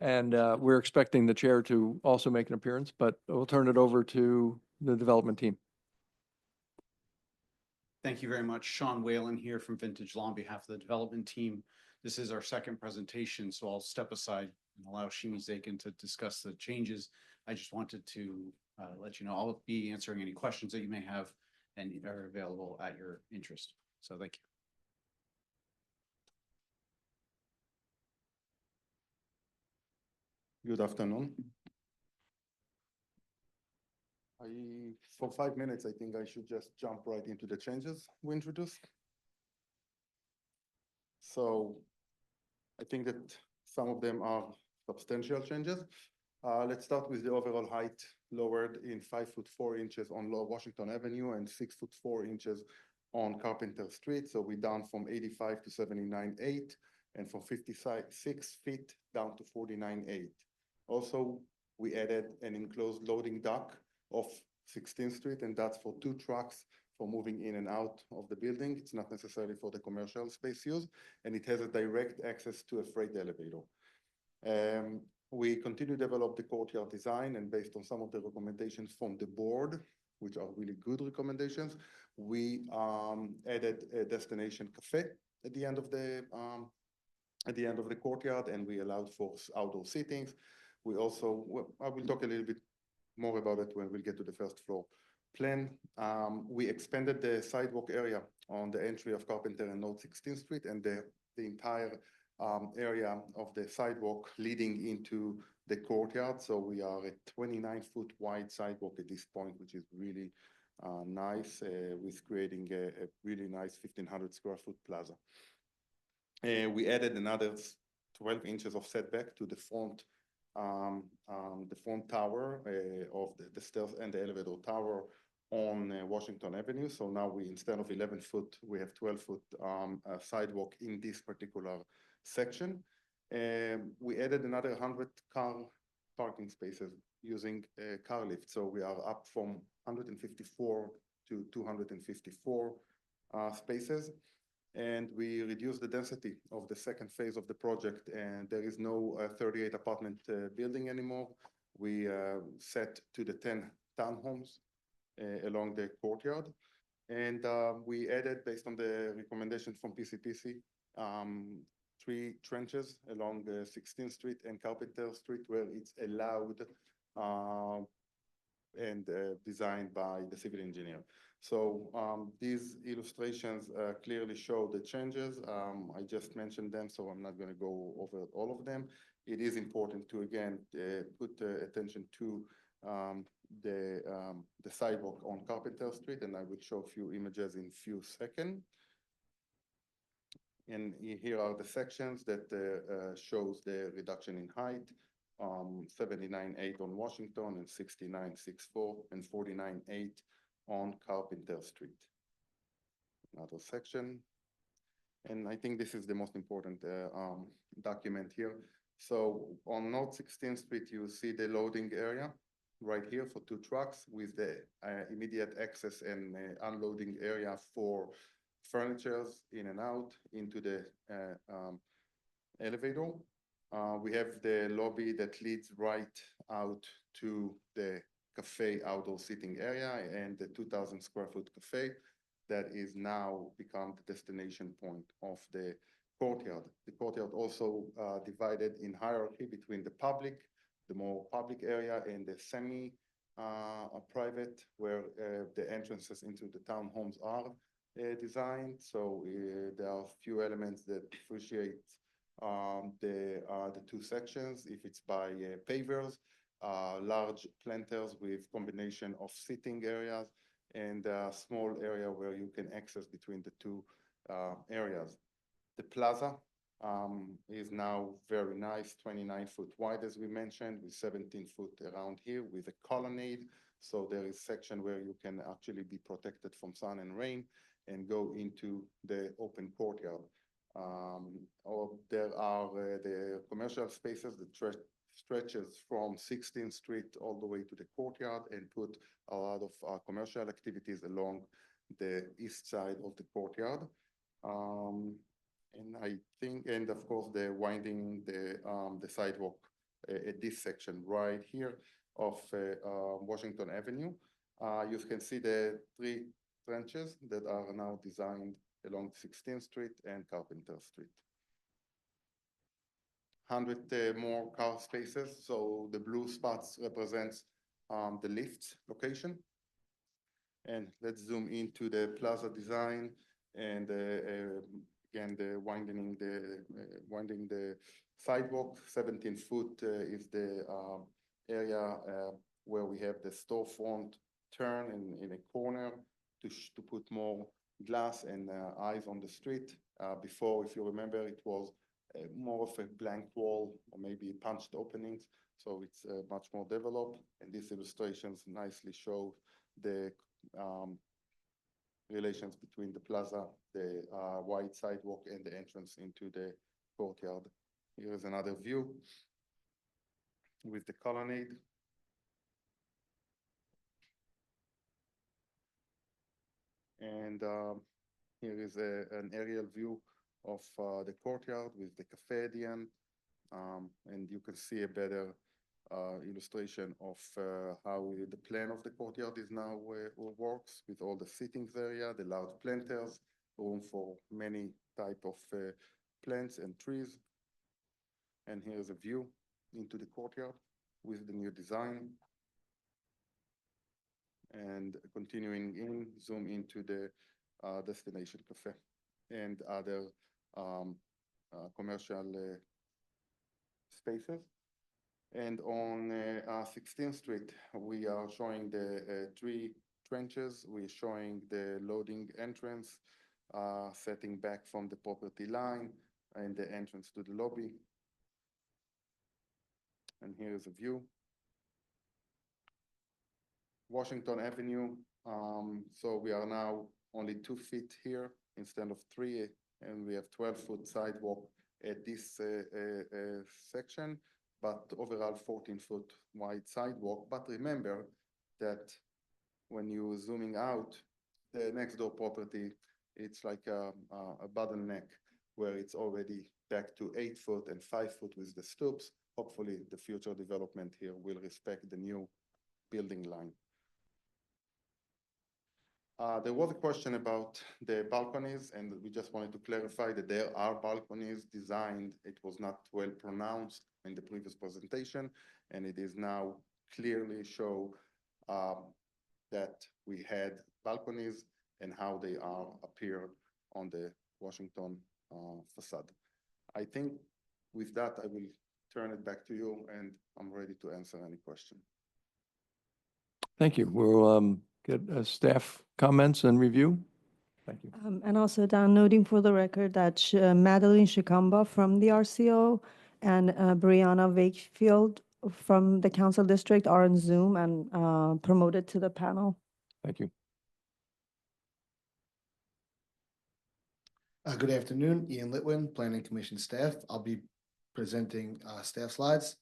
[SPEAKER 2] And we're expecting the chair to also make an appearance, but we'll turn it over to the development team.
[SPEAKER 16] Thank you very much. Sean Whalen here from Vintage Law on behalf of the development team. This is our second presentation, so I'll step aside and allow Shimi Zakin to discuss the changes. I just wanted to let you know I'll be answering any questions that you may have and are available at your interest. So thank you.
[SPEAKER 7] Good afternoon. For 5 minutes, I think I should just jump right into the changes we introduced. So I think that some of them are substantial changes. Let's start with the overall height lowered in 5'4" on Lower Washington Avenue and 6'4" on Carpenter Street. So we're down from 85 to 79.8 and from 56 feet down to 49.8. Also, we added an enclosed loading dock of 16th Street, and that's for 2 trucks for moving in and out of the building. It's not necessarily for the commercial space use, and it has a direct access to a freight elevator. We continue to develop the courtyard design, and based on some of the recommendations from the board, which are really good recommendations, we added a destination cafe at the end of the courtyard, and we allowed for outdoor seatings. We also, I will talk a little bit more about it when we get to the first floor plan. We expanded the sidewalk area on the entry of Carpenter and North 16th Street, and the entire area of the sidewalk leading into the courtyard. So we are at 29-foot wide sidewalk at this point, which is really nice, with creating a really nice 1,500 square foot plaza. We added another 12 inches of setback to the front tower of the stairs and the elevator tower on Washington Avenue. So now we, instead of 11-foot, we have 12-foot sidewalk in this particular section. We added another 100 car parking spaces using a car lift. So we are up from 154 to 254 spaces. And we reduced the density of the second phase of the project, and there is no 38 apartment building anymore. We set to the 10 townhomes along the courtyard. And we added, based on the recommendation from PCPC, 3 trenches along 16th Street and Carpenter Street where it's allowed and designed by the civil engineer. So these illustrations clearly show the changes. I just mentioned them, so I'm not going to go over all of them. It is important to, again, put attention to the sidewalk on Carpenter Street, and I will show a few images in a few seconds. And here are the sections that shows the reduction in height, 79.8 on Washington and 69.64 and 49.8 on Carpenter Street. Another section. And I think this is the most important document here.
[SPEAKER 17] So on North 16th Street, you see the loading area right here for 2 trucks with the immediate access and unloading area for furnitures in and out into the elevator. We have the lobby that leads right out to the cafe outdoor seating area and the 2,000 square foot cafe that is now become the destination point of the courtyard. The courtyard also divided in hierarchy between the public, the more public area, and the semi private, where the entrances into the townhomes are designed. So there are a few elements that differentiate the 2 sections. If it's by pavers, large planters with combination of sitting areas, and a small area where you can access between the 2 areas. The plaza is now very nice, 29-foot wide, as we mentioned, with 17-foot around here with a colonnade. So there is section where you can actually be protected from sun and rain and go into the open courtyard. Or there are the commercial spaces that stretches from 16th Street all the way to the courtyard and put a lot of commercial activities along the east side of the courtyard. And I think, and of course, the winding the sidewalk at this section right here of Washington Avenue. You can see the 3 trenches that are now designed along 16th Street and Carpenter Street. 100 more car spaces. So the blue spots represents the lift location. And let's zoom into the plaza design and again the winding the sidewalk. 17-foot is the area where we have the storefront turn in a corner to put more glass and eyes on the street. Before, if you remember, it was more of a blank wall or maybe punched openings. So it's much more developed. And these illustrations nicely show the relations between the plaza, the wide sidewalk, and the entrance into the courtyard. Here is another view with the colonnade. And here is an aerial view of the courtyard with the cafe at the end. And you can see a better illustration of how the plan of the courtyard is now works with all the sittings area, the large planters, room for many type of plants and trees. And here's a view into the courtyard with the new design. And continuing in, zoom into the destination cafe and other commercial spaces. And on 16th Street, we are showing the 3 trenches. We're showing the loading entrance, setting back from the property line and the entrance to the lobby. And here's a view. Washington Avenue. So we are now only 2 feet here instead of 3, and we have 12-foot sidewalk at this section, but overall 14-foot wide sidewalk. But remember that when you're zooming out, the next door property, it's like a bottleneck where it's already back to 8-foot and 5-foot with the stoops. Hopefully the future development here will respect the new building line. There was a question about the balconies, and we just wanted to clarify that there are balconies designed. It was not well pronounced in the previous presentation, and it is now clearly show that we had balconies and how they are appeared on the Washington facade. I think with that, I will turn it back to you, and I'm ready to answer any question.
[SPEAKER 2] Thank you. We'll get staff comments and review. Thank you.
[SPEAKER 1] And also downloading for the record that Madeline Shikamba from the RCO and Brianna Wakefield from the council district are on Zoom and promoted to the panel.
[SPEAKER 2] Thank you.
[SPEAKER 18] Good afternoon, Ian Litwin, Planning Commission staff. I'll be presenting staff slides.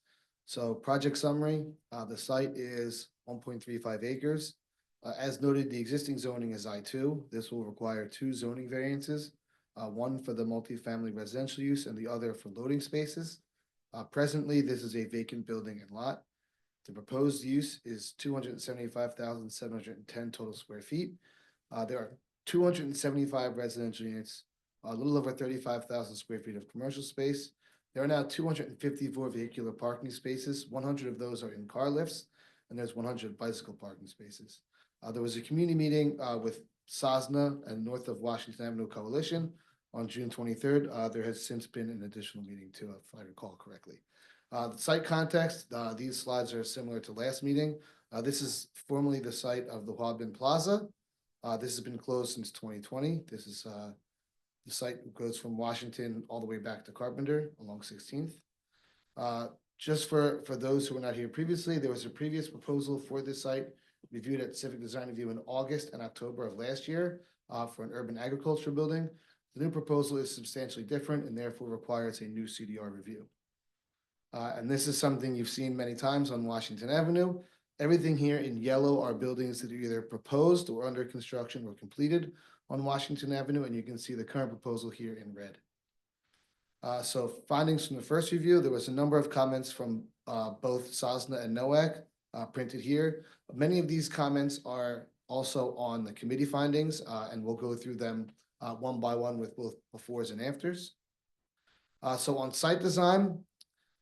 [SPEAKER 18] So project summary, the site is 1.35 acres. As noted, the existing zoning is I2. This will require 2 zoning variances, one for the multifamily residential use and the other for loading spaces. Presently, this is a vacant building and lot. The proposed use is 275,710 total square feet. There are 275 residential units, a little over 35,000 square feet of commercial space. There are now 254 vehicular parking spaces. 100 of those are in car lifts, and there's 100 bicycle parking spaces. There was a community meeting with SOSNA and North of Washington Avenue Coalition on June 23rd. There has since been an additional meeting too, if I recall correctly. The site context, these slides are similar to last meeting. This is formerly the site of the Huabin Plaza. This has been closed since 2020. This is the site goes from Washington all the way back to Carpenter along 16th. Just for those who were not here previously, there was a previous proposal for this site reviewed at Civic Design Review in August and October of last year for an urban agriculture building. The new proposal is substantially different and therefore requires a new CDR review. And this is something you've seen many times on Washington Avenue. Everything here in yellow are buildings that are either proposed or under construction or completed on Washington Avenue, and you can see the current proposal here in red. So findings from the first review, there was a number of comments from both SOSNA and NOAC printed here. Many of these comments are also on the committee findings, and we'll go through them one by one with both befores and afters. So on site design,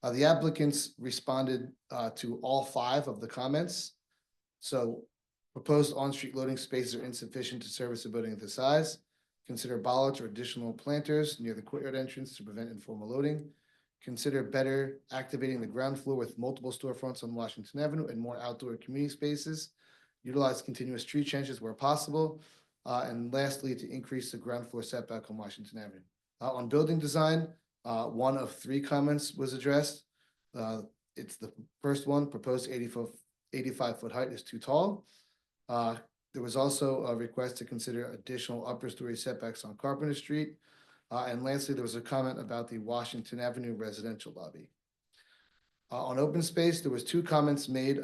[SPEAKER 18] the applicants responded to all 5 of the comments. So proposed on-street loading spaces are insufficient to service a building of this size. Consider bollards or additional planters near the courtyard entrance to prevent informal loading. Consider better activating the ground floor with multiple storefronts on Washington Avenue and more outdoor community spaces. Utilize continuous tree trenches where possible. And lastly, to increase the ground floor setback on Washington Avenue. On building design, 1 of 3 comments was addressed. It's the first one, proposed 85-foot height is too tall. There was also a request to consider additional upper story setbacks on Carpenter Street. And lastly, there was a comment about the Washington Avenue residential lobby. On open space, there was 2 comments made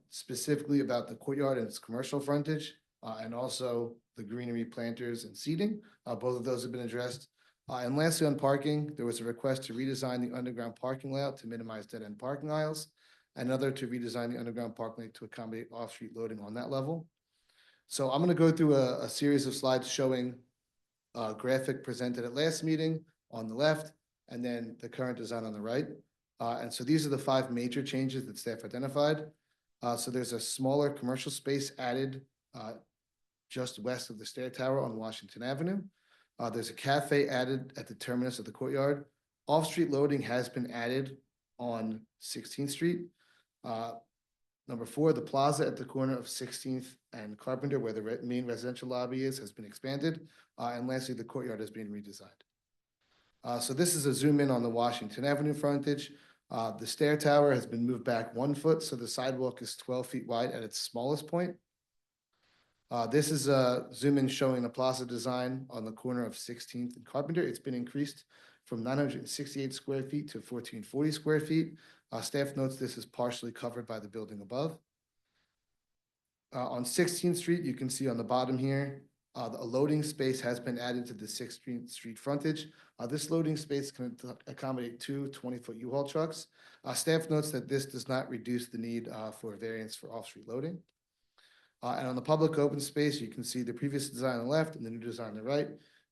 [SPEAKER 18] specifically about the courtyard and its commercial frontage, and also the greenery, planters, and seating. Both of those have been addressed. And lastly, on parking, there was a request to redesign the underground parking layout to minimize dead-end parking aisles, and another to redesign the underground parking lot to accommodate off-street loading on that level. So I'm going to go through a series of slides showing a graphic presented at last meeting on the left, and then the current design on the right. And so these are the 5 major changes that staff identified. So there's a smaller commercial space added just west of the stair tower on Washington Avenue. There's a cafe added at the terminus of the courtyard. Off-street loading has been added on 16th Street. Number 4, the plaza at the corner of 16th and Carpenter, where the main residential lobby is, has been expanded. And lastly, the courtyard has been redesigned. So this is a zoom in on the Washington Avenue frontage. The stair tower has been moved back 1 foot, so the sidewalk is 12 feet wide at its smallest point. This is a zoom in showing the plaza design on the corner of 16th and Carpenter. It's been increased from 968 square feet to 1440 square feet. Staff notes this is partially covered by the building above. On 16th Street, you can see on the bottom here, a loading space has been added to the 16th Street frontage. This loading space can accommodate 2 20-foot U-Haul trucks. Staff notes that this does not reduce the need for a variance for off-street loading. And on the public open space, you can see the previous design on the left and the new design on the right.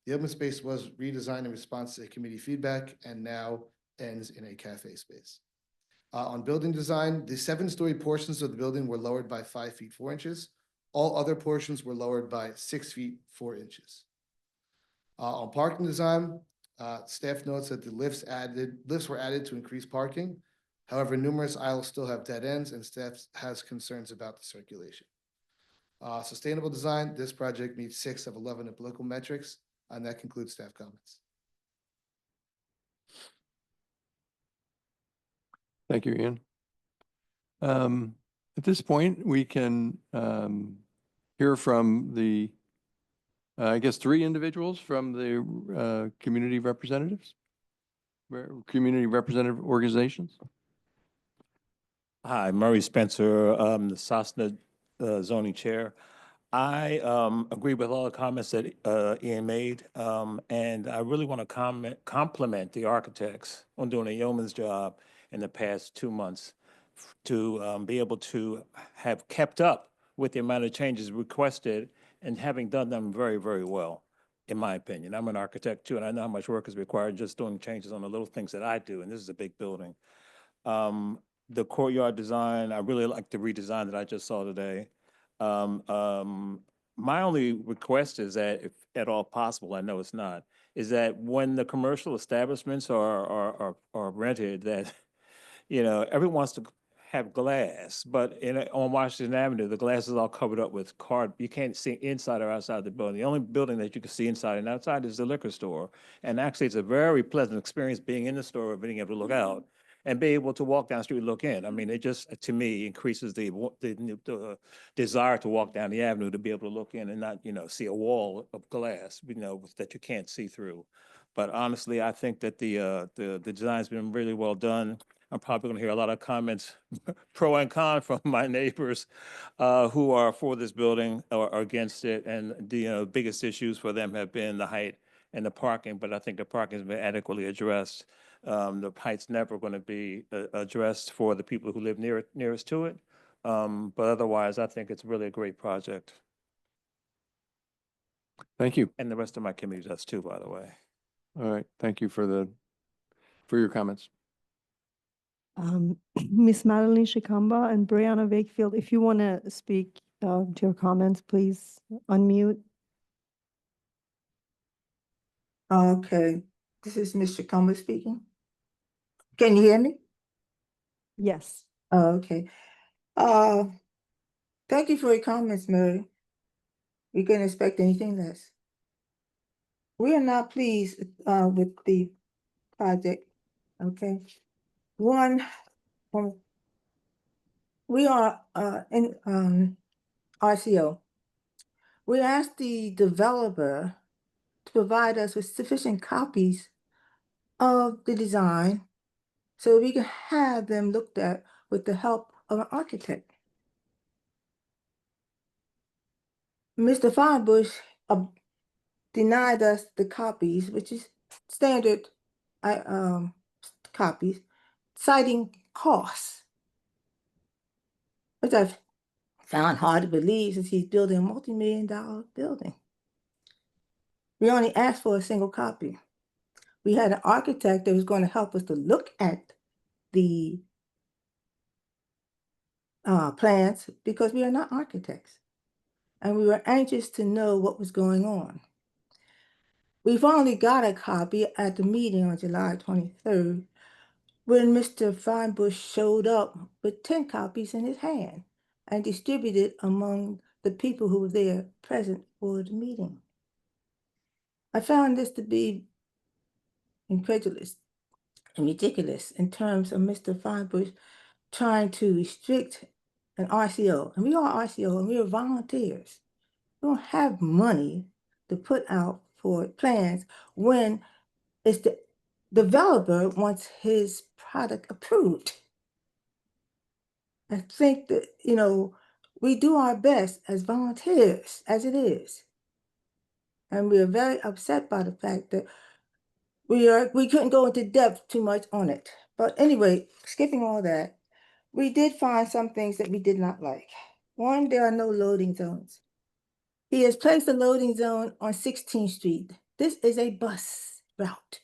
[SPEAKER 18] The open space was redesigned in response to committee feedback and now ends in a cafe space. On building design, the 7-story portions of the building were lowered by 5 feet 4 inches. All other portions were lowered by 6 feet 4 inches. On parking design, staff notes that the lifts were added to increase parking. However, numerous aisles still have dead ends and staff has concerns about the circulation. Sustainable design, this project meets 6 of 11 applicable metrics, and that concludes staff comments.
[SPEAKER 2] Thank you, Ian. At this point, we can hear from the, I guess, 3 individuals from the community representatives. Community representative organizations?
[SPEAKER 19] Hi, Murray Spencer, the Sosna zoning chair. I agree with all the comments that Ian made, and I really want to compliment the architects on doing a yeoman's job in the past 2 months to be able to have kept up with the amount of changes requested and having done them very, very well, in my opinion. I'm an architect too, and I know how much work is required just doing changes on the little things that I do, and this is a big building. The courtyard design, I really like the redesign that I just saw today. My only request is that, if at all possible, I know it's not, is that when the commercial establishments are rented, that, you know, everyone wants to have glass, but on Washington Avenue, the glass is all covered up with card. You can't see inside or outside the building. The only building that you can see inside and outside is the liquor store. And actually, it's a very pleasant experience being in the store, being able to look out and be able to walk down the street and look in. I mean, it just, to me, increases the desire to walk down the avenue, to be able to look in and not, you know, see a wall of glass, you know, that you can't see through. But honestly, I think that the design's been really well done. I'm probably going to hear a lot of comments, pro and con, from my neighbors who are for this building or against it. And the biggest issues for them have been the height and the parking, but I think the parking has been adequately addressed. The height's never going to be addressed for the people who live nearest to it. But otherwise, I think it's really a great project.
[SPEAKER 2] Thank you.
[SPEAKER 19] And the rest of my committee does too, by the way.
[SPEAKER 2] All right, thank you for your comments.
[SPEAKER 1] Miss Madeline Shikamba and Brianna Wakefield, if you want to speak to your comments, please unmute.
[SPEAKER 20] Okay, this is Ms. Shikamba speaking. Can you hear me?
[SPEAKER 1] Yes.
[SPEAKER 20] Okay. Thank you for your comments, Mary. We couldn't expect anything less. We are not pleased with the project, okay? One, we are in RCO. We asked the developer to provide us with sufficient copies of the design so we can have them looked at with the help of an architect. Mr. Feinbush denied us the copies, which is standard copies, citing costs, which I've found hard to believe since he's building a multi-million-dollar building. We only asked for a single copy. We had an architect that was going to help us to look at the plans because we are not architects. And we were anxious to know what was going on. We finally got a copy at the meeting on July 23rd when Mr. Feinbush showed up with 10 copies in his hand and distributed among the people who were there present for the meeting. I found this to be incredulous and ridiculous in terms of Mr. Feinbush trying to restrict an RCO. And we are RCO and we are volunteers. We don't have money to put out for plans when it's the developer wants his product approved. I think that, you know, we do our best as volunteers as it is. And we are very upset by the fact that we couldn't go into depth too much on it. But anyway, skipping all that, we did find some things that we did not like. One, there are no loading zones. He has placed a loading zone on 16th Street. This is a bus route.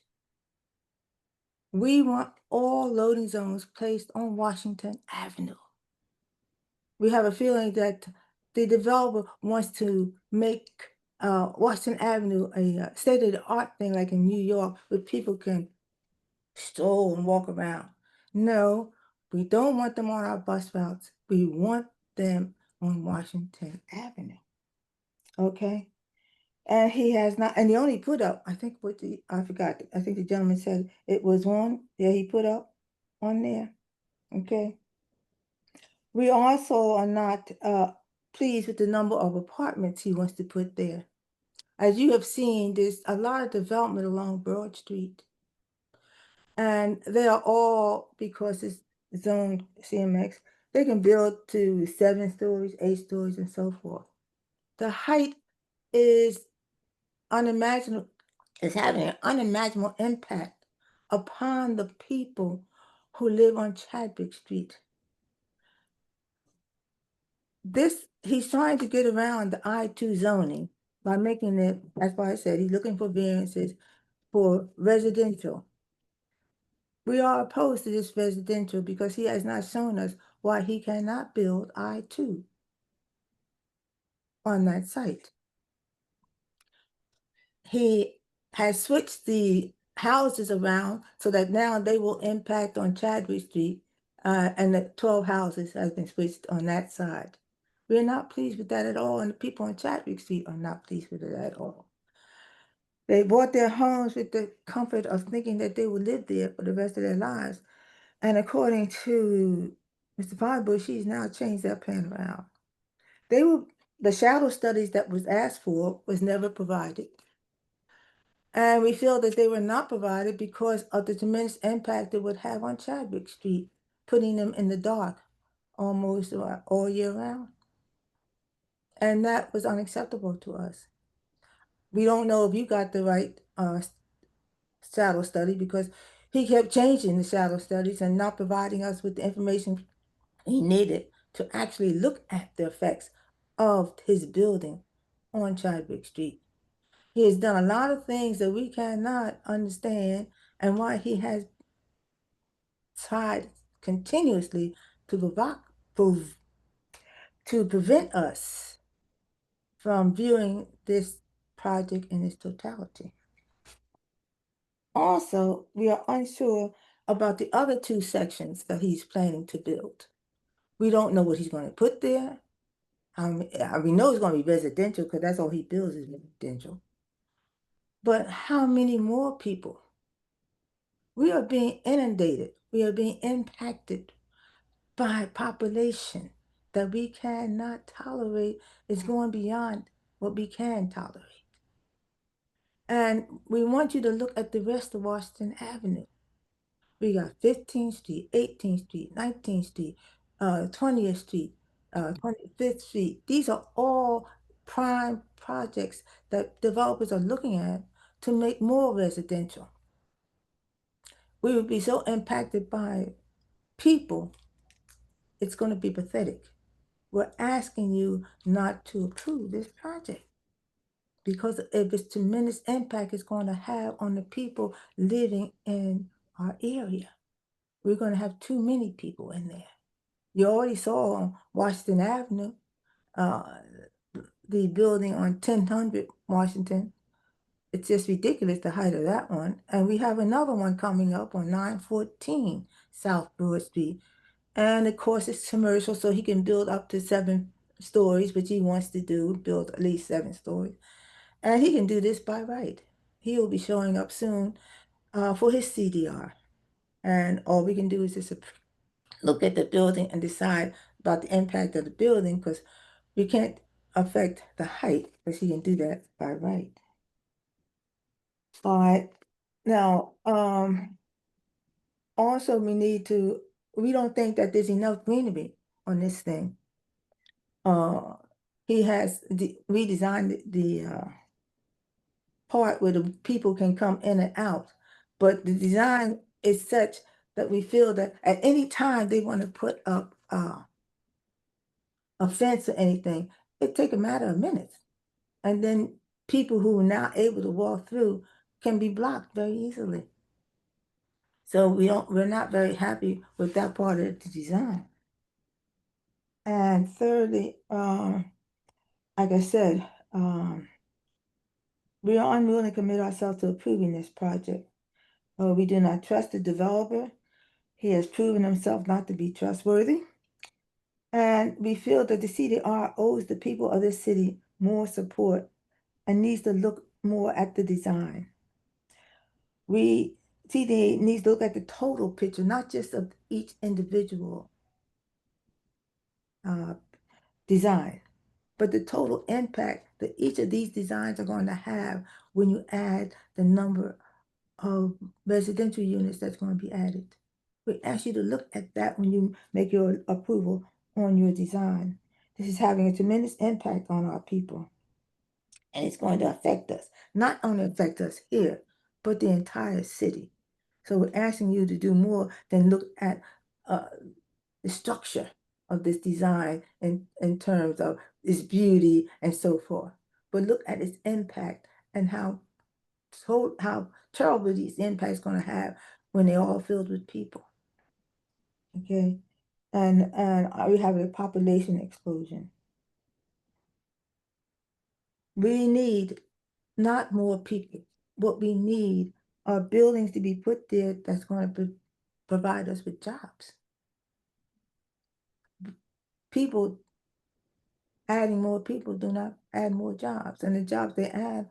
[SPEAKER 20] We want all loading zones placed on Washington Avenue. We have a feeling that the developer wants to make Washington Avenue a state-of-the-art thing like in New York where people can stroll and walk around. No, we don't want them on our bus routes. We want them on Washington Avenue. Okay? And he has not, and he only put up, I think I forgot, I think the gentleman said it was one that he put up on there. Okay? We also are not pleased with the number of apartments he wants to put there. As you have seen, there's a lot of development along Broad Street. And they are all, because it's zone CMX, they can build to 7 stories, 8 stories, and so forth. The height is unimaginable, is having an unimaginable impact upon the people who live on Chadwick Street. He's trying to get around the I-2 zoning by making it, that's why I said he's looking for variances for residential. We are opposed to this residential because he has not shown us why he cannot build I-2 on that site. He has switched the houses around so that now they will impact on Chadwick Street, and the 12 houses has been switched on that side. We're not pleased with that at all, and the people on Chadwick Street are not pleased with it at all. They bought their homes with the comfort of thinking that they would live there for the rest of their lives. And according to Mr. Feinbush, he's now changed that plan around. The shadow studies that was asked for was never provided. And we feel that they were not provided because of the tremendous impact it would have on Chadwick Street, putting them in the dark almost all year round. And that was unacceptable to us. We don't know if you got the right shadow study because he kept changing the shadow studies and not providing us with the information he needed to actually look at the effects of his building on Chadwick Street. He has done a lot of things that we cannot understand, and why he has tried continuously to prevent us from viewing this project in its totality. Also, we are unsure about the other 2 sections that he's planning to build. We don't know what he's going to put there. We know it's going to be residential because that's all he builds is residential. But how many more people? We are being inundated. We are being impacted by population that we cannot tolerate. Is going beyond what we can tolerate. And we want you to look at the rest of Washington Avenue. We got 15th Street, 18th Street, 19th Street, 20th Street, 25th Street. These are all prime projects that developers are looking at to make more residential. We would be so impacted by people, it's going to be pathetic. We're asking you not to approve this project because of its tremendous impact it's going to have on the people living in our area. We're going to have too many people in there. You already saw on Washington Avenue, the building on 1000 Washington. It's just ridiculous, the height of that one. And we have another one coming up on 914 South Broad Street. And of course, it's commercial, so he can build up to 7 stories, which he wants to do, build at least 7 stories. And he can do this by right. He will be showing up soon for his CDR. And all we can do is just look at the building and decide about the impact of the building, because we can't affect the height, because he can do that by right. All right. Now, also we don't think that there's enough greenery on this thing. He has redesigned the part where the people can come in and out, but the design is such that we feel that at any time they want to put up a fence or anything, it take a matter of minutes. And then people who are not able to walk through can be blocked very easily. So we're not very happy with that part of the design. And thirdly, like I said, we are unwilling to commit ourselves to approving this project. We do not trust the developer. He has proven himself not to be trustworthy. And we feel that the CDR owes the people of this city more support and needs to look more at the design. CDA needs to look at the total picture, not just of each individual design, but the total impact that each of these designs are going to have when you add the number of residential units that's going to be added. We ask you to look at that when you make your approval on your design. This is having a tremendous impact on our people. And it's going to affect us, not only affect us here, but the entire city. So we're asking you to do more than look at the structure of this design in terms of its beauty and so forth, but look at its impact and how terrible these impacts going to have when they're all filled with people. Okay, and we have a population explosion. We need not more people. What we need are buildings to be put there that's going to provide us with jobs. People, adding more people do not add more jobs, and the jobs they add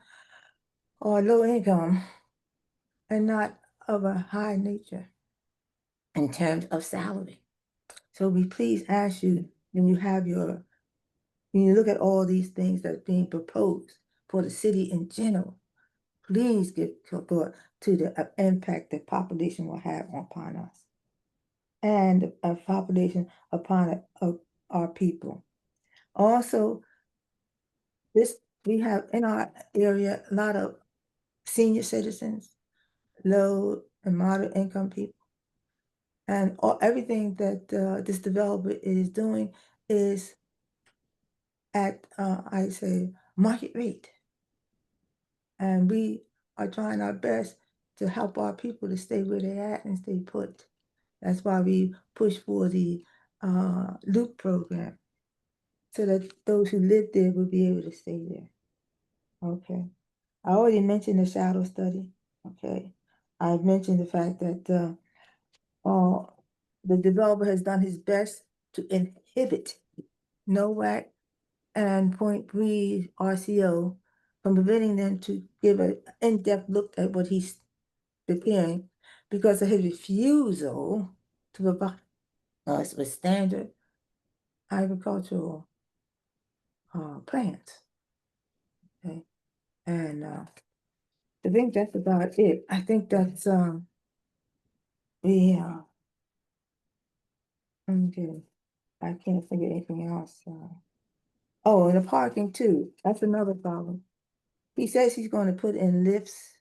[SPEAKER 20] are low income and not of a high nature in terms of salary. So we please ask you, when you look at all these things that are being proposed for the city in general, please give thought to the impact that population will have upon us and a population upon our people. Also, we have in our area a lot of senior citizens, low and moderate income people. And everything that this developer is doing is at, I say, market rate. And we are trying our best to help our people to stay where they're at and stay put. That's why we push for the loop program, so that those who live there will be able to stay there. Okay. I already mentioned the shadow study. Okay. I've mentioned the fact that the developer has done his best to inhibit NOAC and Point Breeze RCO from preventing them to give an in-depth look at what he's preparing, because of his refusal to provide us with standard agricultural plans. Okay, and I think that's about it. I think that's yeah. Okay, I can't think of anything else. Oh, and the parking too. That's another problem. He says he's going to put in lifts,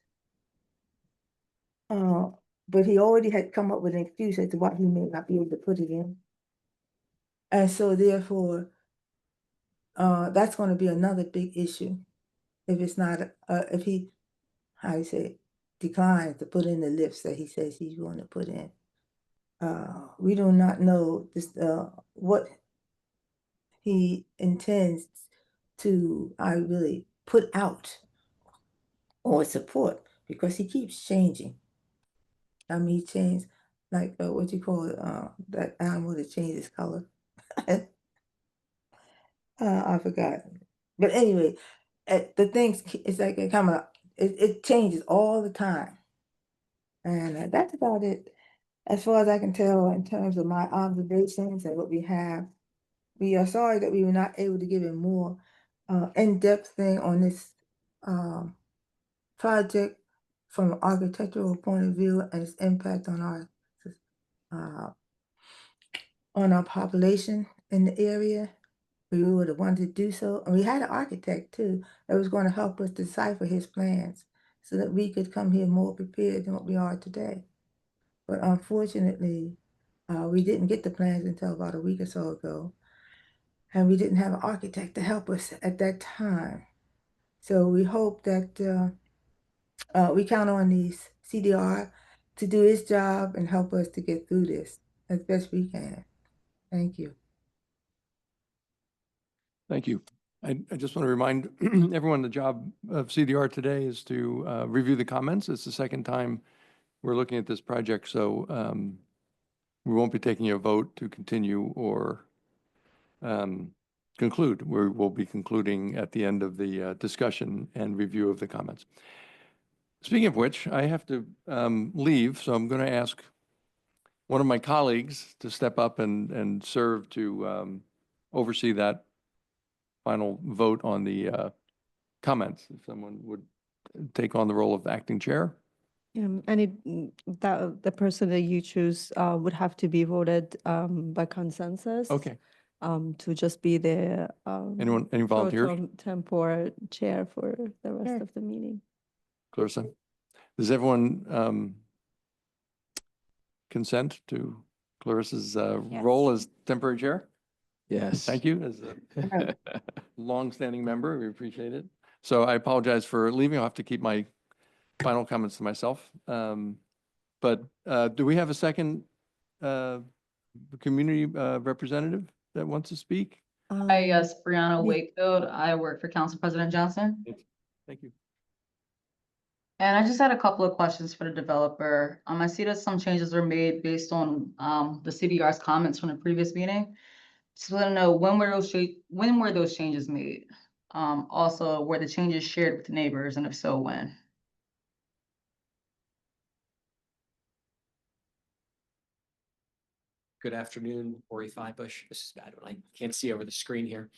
[SPEAKER 20] but he already had come up with an excuse as to why he may not be able to put it in. And so therefore, that's going to be another big issue if it's not, if he, how you say, declines to put in the lifts that he says he's going to put in. We do not know this, what he intends to, I really put out or support, because he keeps changing. I mean, he changed, like, what you call it, that animal that changes color. I forgot. But anyway, the things, it's like it come up, it changes all the time. And that's about it. As far as I can tell, in terms of my observations and what we have, we are sorry that we were not able to give a more in-depth thing on this project from an architectural point of view and its impact on our population in the area. We would have wanted to do so. And we had an architect too that was going to help us decipher his plans so that we could come here more prepared than what we are today. But unfortunately, we didn't get the plans until about a week or so ago. And we didn't have an architect to help us at that time. So we hope that we count on the CDR to do its job and help us to get through this as best we can. Thank you.
[SPEAKER 2] Thank you. I just want to remind everyone the job of CDR today is to review the comments. It's the second time we're looking at this project, so we won't be taking a vote to continue or conclude. We'll be concluding at the end of the discussion and review of the comments. Speaking of which, I have to leave, so I'm going to ask one of my colleagues to step up and serve to oversee that final vote on the comments. If someone would take on the role of acting chair.
[SPEAKER 1] And that the person that you choose would have to be voted by consensus.
[SPEAKER 2] Okay.
[SPEAKER 1] To just be the
[SPEAKER 2] Any volunteers?
[SPEAKER 1] Tempore chair for the rest
[SPEAKER 12] Sure.
[SPEAKER 1] of the meeting.
[SPEAKER 2] Clarissa? Does everyone consent to Clarissa's role as temporary chair?
[SPEAKER 4] Yes.
[SPEAKER 2] Thank you. As a longstanding member, we appreciate it. So I apologize for leaving. I'll have to keep my final comments to myself. But do we have a second community representative that wants to speak?
[SPEAKER 15] Hi, yes, Brianna
[SPEAKER 1] yeah.
[SPEAKER 15] Wakefield. I work for Council President Johnson.
[SPEAKER 2] Thank you.
[SPEAKER 15] And I just had a couple of questions for the developer. I see that some changes were made based on the CBR's comments from the previous meeting. Just want to know when were those changes made? Also, were the changes shared with the neighbors, and if so, when?
[SPEAKER 21] Good afternoon, Ori Fibush. This is bad when I can't see over the screen here.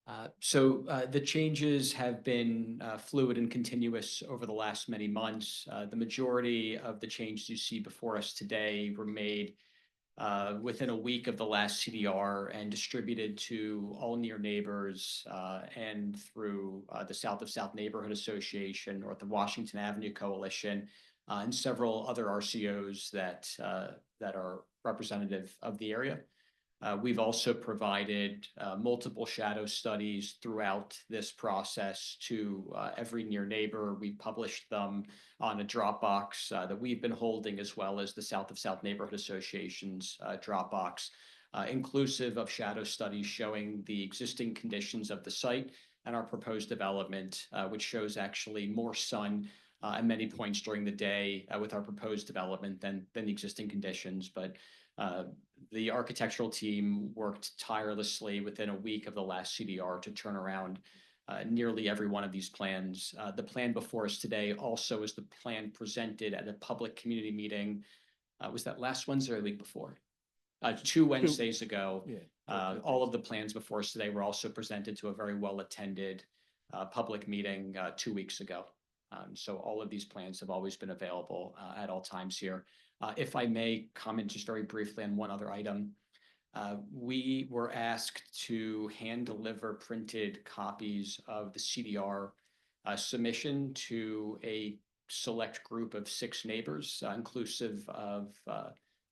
[SPEAKER 21] The changes have been fluid and continuous over the last many months. The majority of the changes you see before us today were made within a week of the last CDR and distributed to all near neighbors and through the South of South Neighborhood Association, North of Washington Avenue Coalition, and several other RCOs that are representative of the area. We've also provided multiple shadow studies throughout this process to every near neighbor. We published them on a Dropbox that we've been holding, as well as the South of South Neighborhood Association's Dropbox, inclusive of shadow studies showing the existing conditions of the site and our proposed development, which shows actually more sun at many points during the day with our proposed development than the existing conditions. But the architectural team worked tirelessly within a week of the last CDR to turn around nearly every one of these plans. The plan before us today also is the plan presented at a public community meeting. Was that last Wednesday or the week before? 2 Wednesdays ago.
[SPEAKER 2] Yeah.
[SPEAKER 21] All of the plans before us today were also presented to a very well-attended public meeting 2 weeks ago. So all of these plans have always been available at all times here. If I may comment just very briefly on one other item. We were asked to hand deliver printed copies of the CDR submission to a select group of 6 neighbors, inclusive of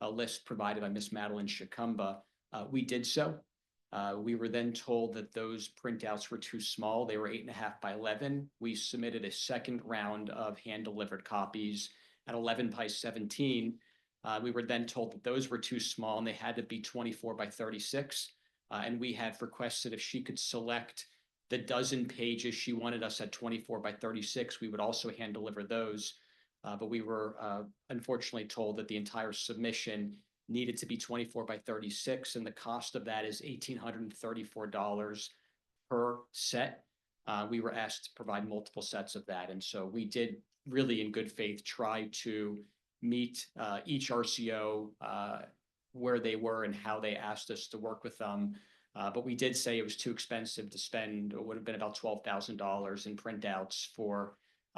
[SPEAKER 21] a list provided by Ms. Madeline Shakumba. We did so. We were then told that those printouts were too small. They were 8.5 by 11. We submitted a second round of hand-delivered copies at 11 by 17. We were then told that those were too small and they had to be 24 by 36. And we had requested if she could select the dozen pages she wanted us at 24 by 36, we would also hand deliver those. But we were unfortunately told that the entire submission needed to be 24 by 36, and the cost of that is $1,834 per set. We were asked to provide multiple sets of that, and so we did really in good faith try to meet each RCO where they were and how they asked us to work with them. But we did say it was too expensive to spend. It would have been about $12,000 in printouts for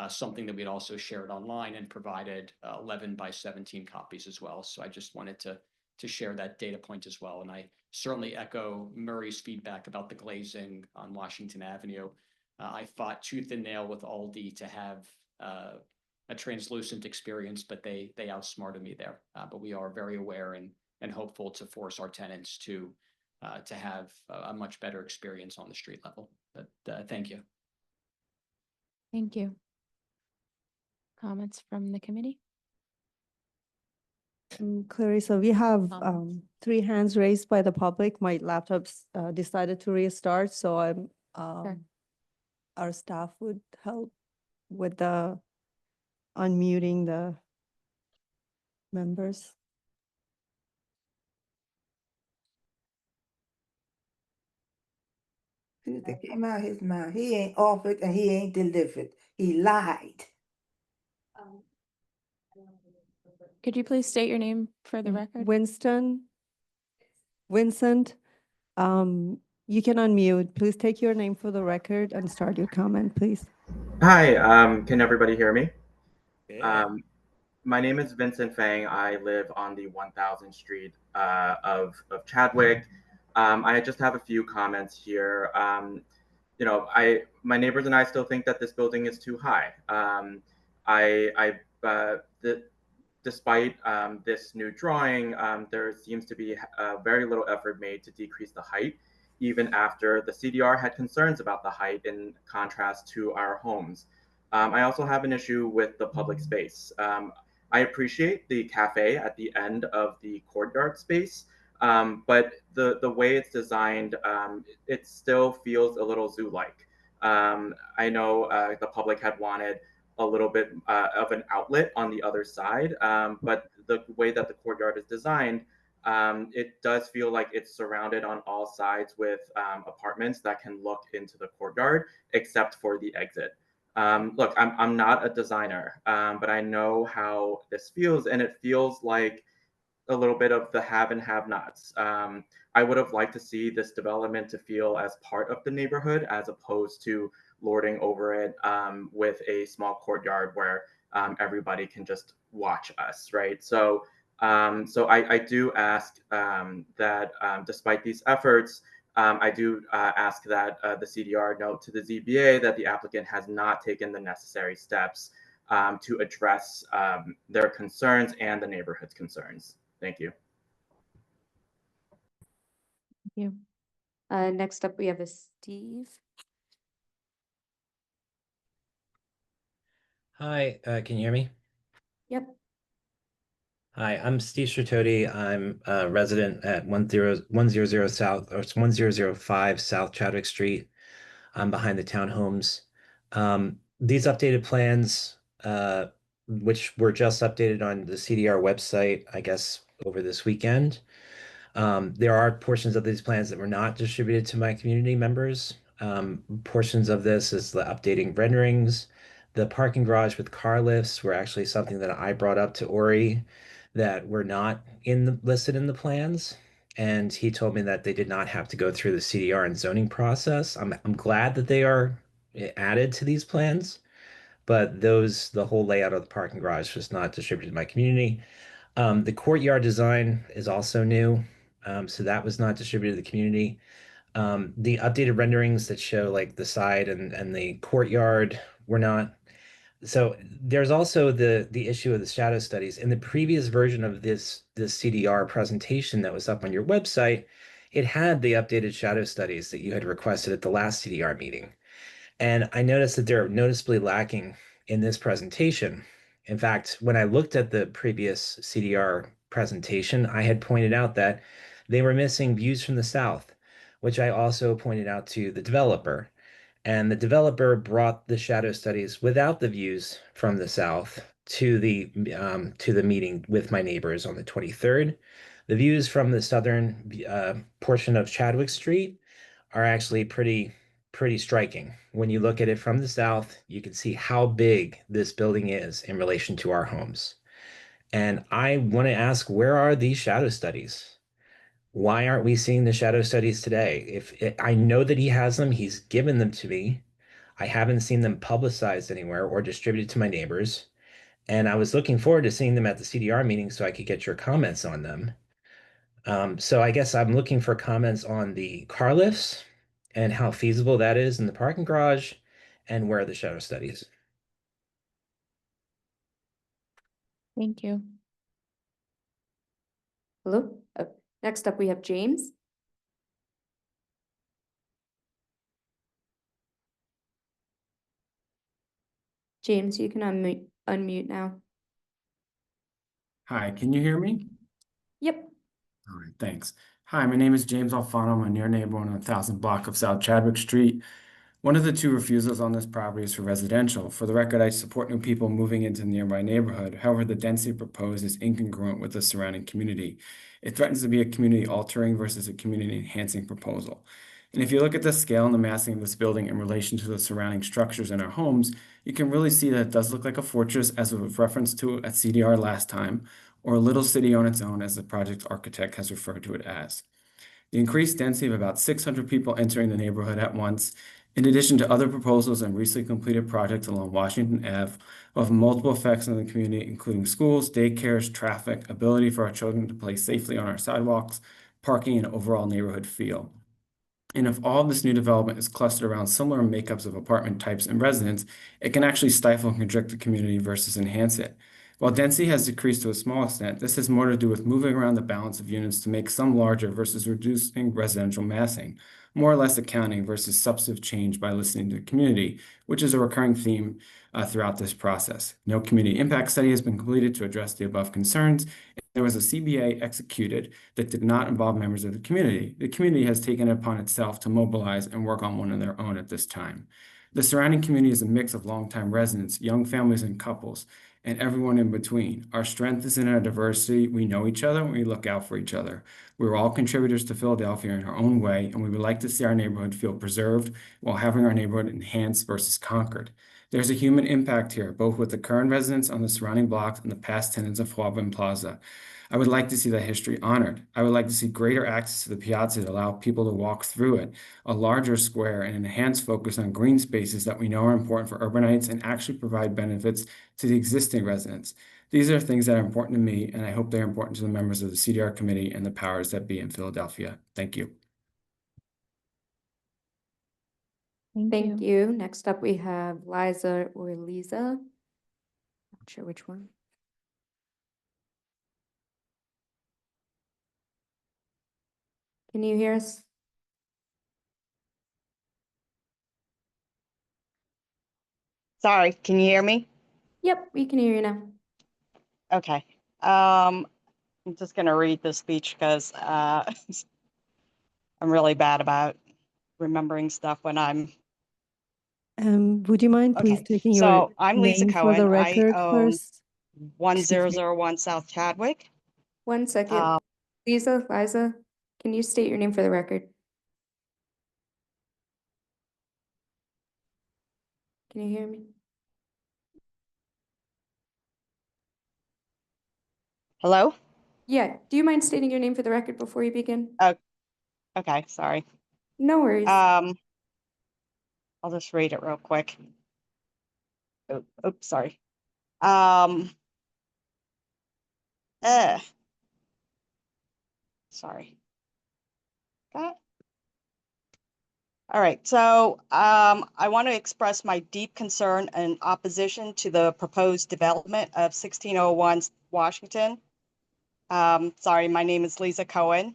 [SPEAKER 21] something that we'd also shared online and provided 11 by 17 copies as well. So I just wanted to share that data point as well. And I certainly echo Murray's feedback about the glazing on Washington Avenue. I fought tooth and nail with Aldi to have a translucent experience, but they outsmarted me there. But we are very aware and hopeful to force our tenants to have a much better experience on the street level. But thank you.
[SPEAKER 14] Thank you. Comments from the committee?
[SPEAKER 1] Clarissa, we have
[SPEAKER 14] Comments?
[SPEAKER 1] 3 hands raised by the public. My laptop's decided to restart, so I'm
[SPEAKER 14] Sure.
[SPEAKER 1] our staff would help with the unmuting the members.
[SPEAKER 20] That came out his mouth. He ain't offered and he ain't delivered. He lied.
[SPEAKER 14] Could you please state your name for the record?
[SPEAKER 1] Vincent, you can unmute. Please take your name for the record and start your comment, please.
[SPEAKER 22] Hi, can everybody hear me?
[SPEAKER 19] Yeah.
[SPEAKER 9] My name is Vincent Fang. I live on the 1000th Street of Chadwick. I just have a few comments here. My neighbors and I still think that this building is too high. Despite this new drawing, there seems to be very little effort made to decrease the height, even after the CDR had concerns about the height in contrast to our homes. I also have an issue with the public space. I appreciate the cafe at the end of the courtyard space, but the way it's designed, it still feels a little zoo-like. I know the public had wanted a little bit of an outlet on the other side, but the way that the courtyard is designed, it does feel like it's surrounded on all sides with apartments that can look into the courtyard, except for the exit. Look, I'm not a designer, but I know how this feels, and it feels like a little bit of the have and have nots. I would have liked to see this development to feel as part of the neighborhood as opposed to lording over it with a small courtyard where everybody can just watch us, right? So I do ask that despite these efforts, I do ask that the CDR note to the ZBA that the applicant has not taken the necessary steps to address their concerns and the neighborhood's concerns. Thank you.
[SPEAKER 22] Thank you. Next up, we have a Steve.
[SPEAKER 23] Hi, can you hear me?
[SPEAKER 22] Yep.
[SPEAKER 23] Hi, I'm Steve Stratoti. I'm a resident at 100 South, or it's 1005 South Chadwick Street. I'm behind the townhomes. These updated plans, which were just updated on the CDR website, I guess, over this weekend. There are portions of these plans that were not distributed to my community members. Portions of this is the updating renderings. The parking garage with car lifts were actually something that I brought up to Ori that were not listed in the plans. And he told me that they did not have to go through the CDR and zoning process. I'm glad that they are added to these plans, but the whole layout of the parking garage was not distributed to my community. The courtyard design is also new, so that was not distributed to the community. The updated renderings that show like the side and the courtyard were not. So there's also the issue of the shadow studies. In the previous version of this CDR presentation that was up on your website, it had the updated shadow studies that you had requested at the last CDR meeting. And I noticed that they're noticeably lacking in this presentation. In fact, when I looked at the previous CDR presentation, I had pointed out that they were missing views from the south, which I also pointed out to the developer. And the developer brought the shadow studies without the views from the south to the meeting with my neighbors on the 23rd. The views from the southern portion of Chadwick Street are actually pretty striking. When you look at it from the south, you can see how big this building is in relation to our homes. And I want to ask, where are these shadow studies? Why aren't we seeing the shadow studies today? I know that he has them, he's given them to me. I haven't seen them publicized anywhere or distributed to my neighbors. And I was looking forward to seeing them at the CDR meeting so I could get your comments on them. So I guess I'm looking for comments on the car lifts and how feasible that is in the parking garage and where are the shadow studies.
[SPEAKER 22] Thank you. Hello. Next up, we have James. James, you can unmute now.
[SPEAKER 24] Hi, can you hear me?
[SPEAKER 22] Yep.
[SPEAKER 24] All right, thanks. Hi, my name is James Alfano. I'm a near neighbor on 1000 block of South Chadwick Street. One of the two refusals on this property is for residential. For the record, I support new people moving into the nearby neighborhood. However, the density proposed is incongruent with the surrounding community. It threatens to be a community altering versus a community enhancing proposal. And if you look at the scale and the massing of this building in relation to the surrounding structures in our homes, you can really see that it does look like a fortress, as was referenced to at CDR last time, or a little city on its own, as the project architect has referred to it as. The increased density of about 600 people entering the neighborhood at once In addition to other proposals and recently completed projects along Washington Ave, will have multiple effects on the community, including schools, daycares, traffic, ability for our children to play safely on our sidewalks, parking, and overall neighborhood feel. And if all of this new development is clustered around similar makeups of apartment types and residents, it can actually stifle and constrict the community versus enhance it. While density has decreased to a small extent, this has more to do with moving around the balance of units to make some larger versus reducing residential massing, more or less accounting versus substantive change by listening to the community, which is a recurring theme throughout this process. No community impact study has been completed to address the above concerns. There was a CBA executed that did not involve members of the community. The community has taken it upon itself to mobilize and work on one of their own at this time. The surrounding community is a mix of longtime residents, young families and couples, and everyone in between. Our strength is in our diversity. We know each other and we look out for each other. We're all contributors to Philadelphia in our own way, and we would like to see our neighborhood feel preserved while having our neighborhood enhanced versus conquered. There's a human impact here, both with the current residents on the surrounding blocks and the past tenants of Huaben Plaza. I would like to see that history honored. I would like to see greater access to the piazza to allow people to walk through it, a larger square, and an enhanced focus on green spaces that we know are important for urbanites and actually provide benefits to the existing residents. These are things that are important to me, and I hope they're important to the members of the CDR committee and the powers that be in Philadelphia. Thank you.
[SPEAKER 22] Thank you. Next up, we have Liza or Lisa. Not sure which one. Can you hear us?
[SPEAKER 3] Sorry, can you hear me?
[SPEAKER 22] Yep, we can hear you now.
[SPEAKER 3] Okay. I'm just going to read the speech because I'm really bad about remembering stuff when I'm.
[SPEAKER 1] Would you mind please
[SPEAKER 3] Okay.
[SPEAKER 1] taking your
[SPEAKER 3] So I'm Lisa
[SPEAKER 1] name for the
[SPEAKER 3] Cohen. I
[SPEAKER 1] record
[SPEAKER 3] own
[SPEAKER 1] first?
[SPEAKER 3] 1001 South Chadwick.
[SPEAKER 22] One second. Liza, can you state your name for the record? Can you hear me?
[SPEAKER 3] Hello?
[SPEAKER 22] Yeah, do you mind stating your name for the record before you begin?
[SPEAKER 3] Oh, okay. Sorry.
[SPEAKER 22] No worries.
[SPEAKER 3] I'll just read it real quick. Oops, sorry. Sorry. Okay. All right, so I want to express my deep concern and opposition to the proposed development of 1601 Washington. Sorry, my name is Lisa Cohen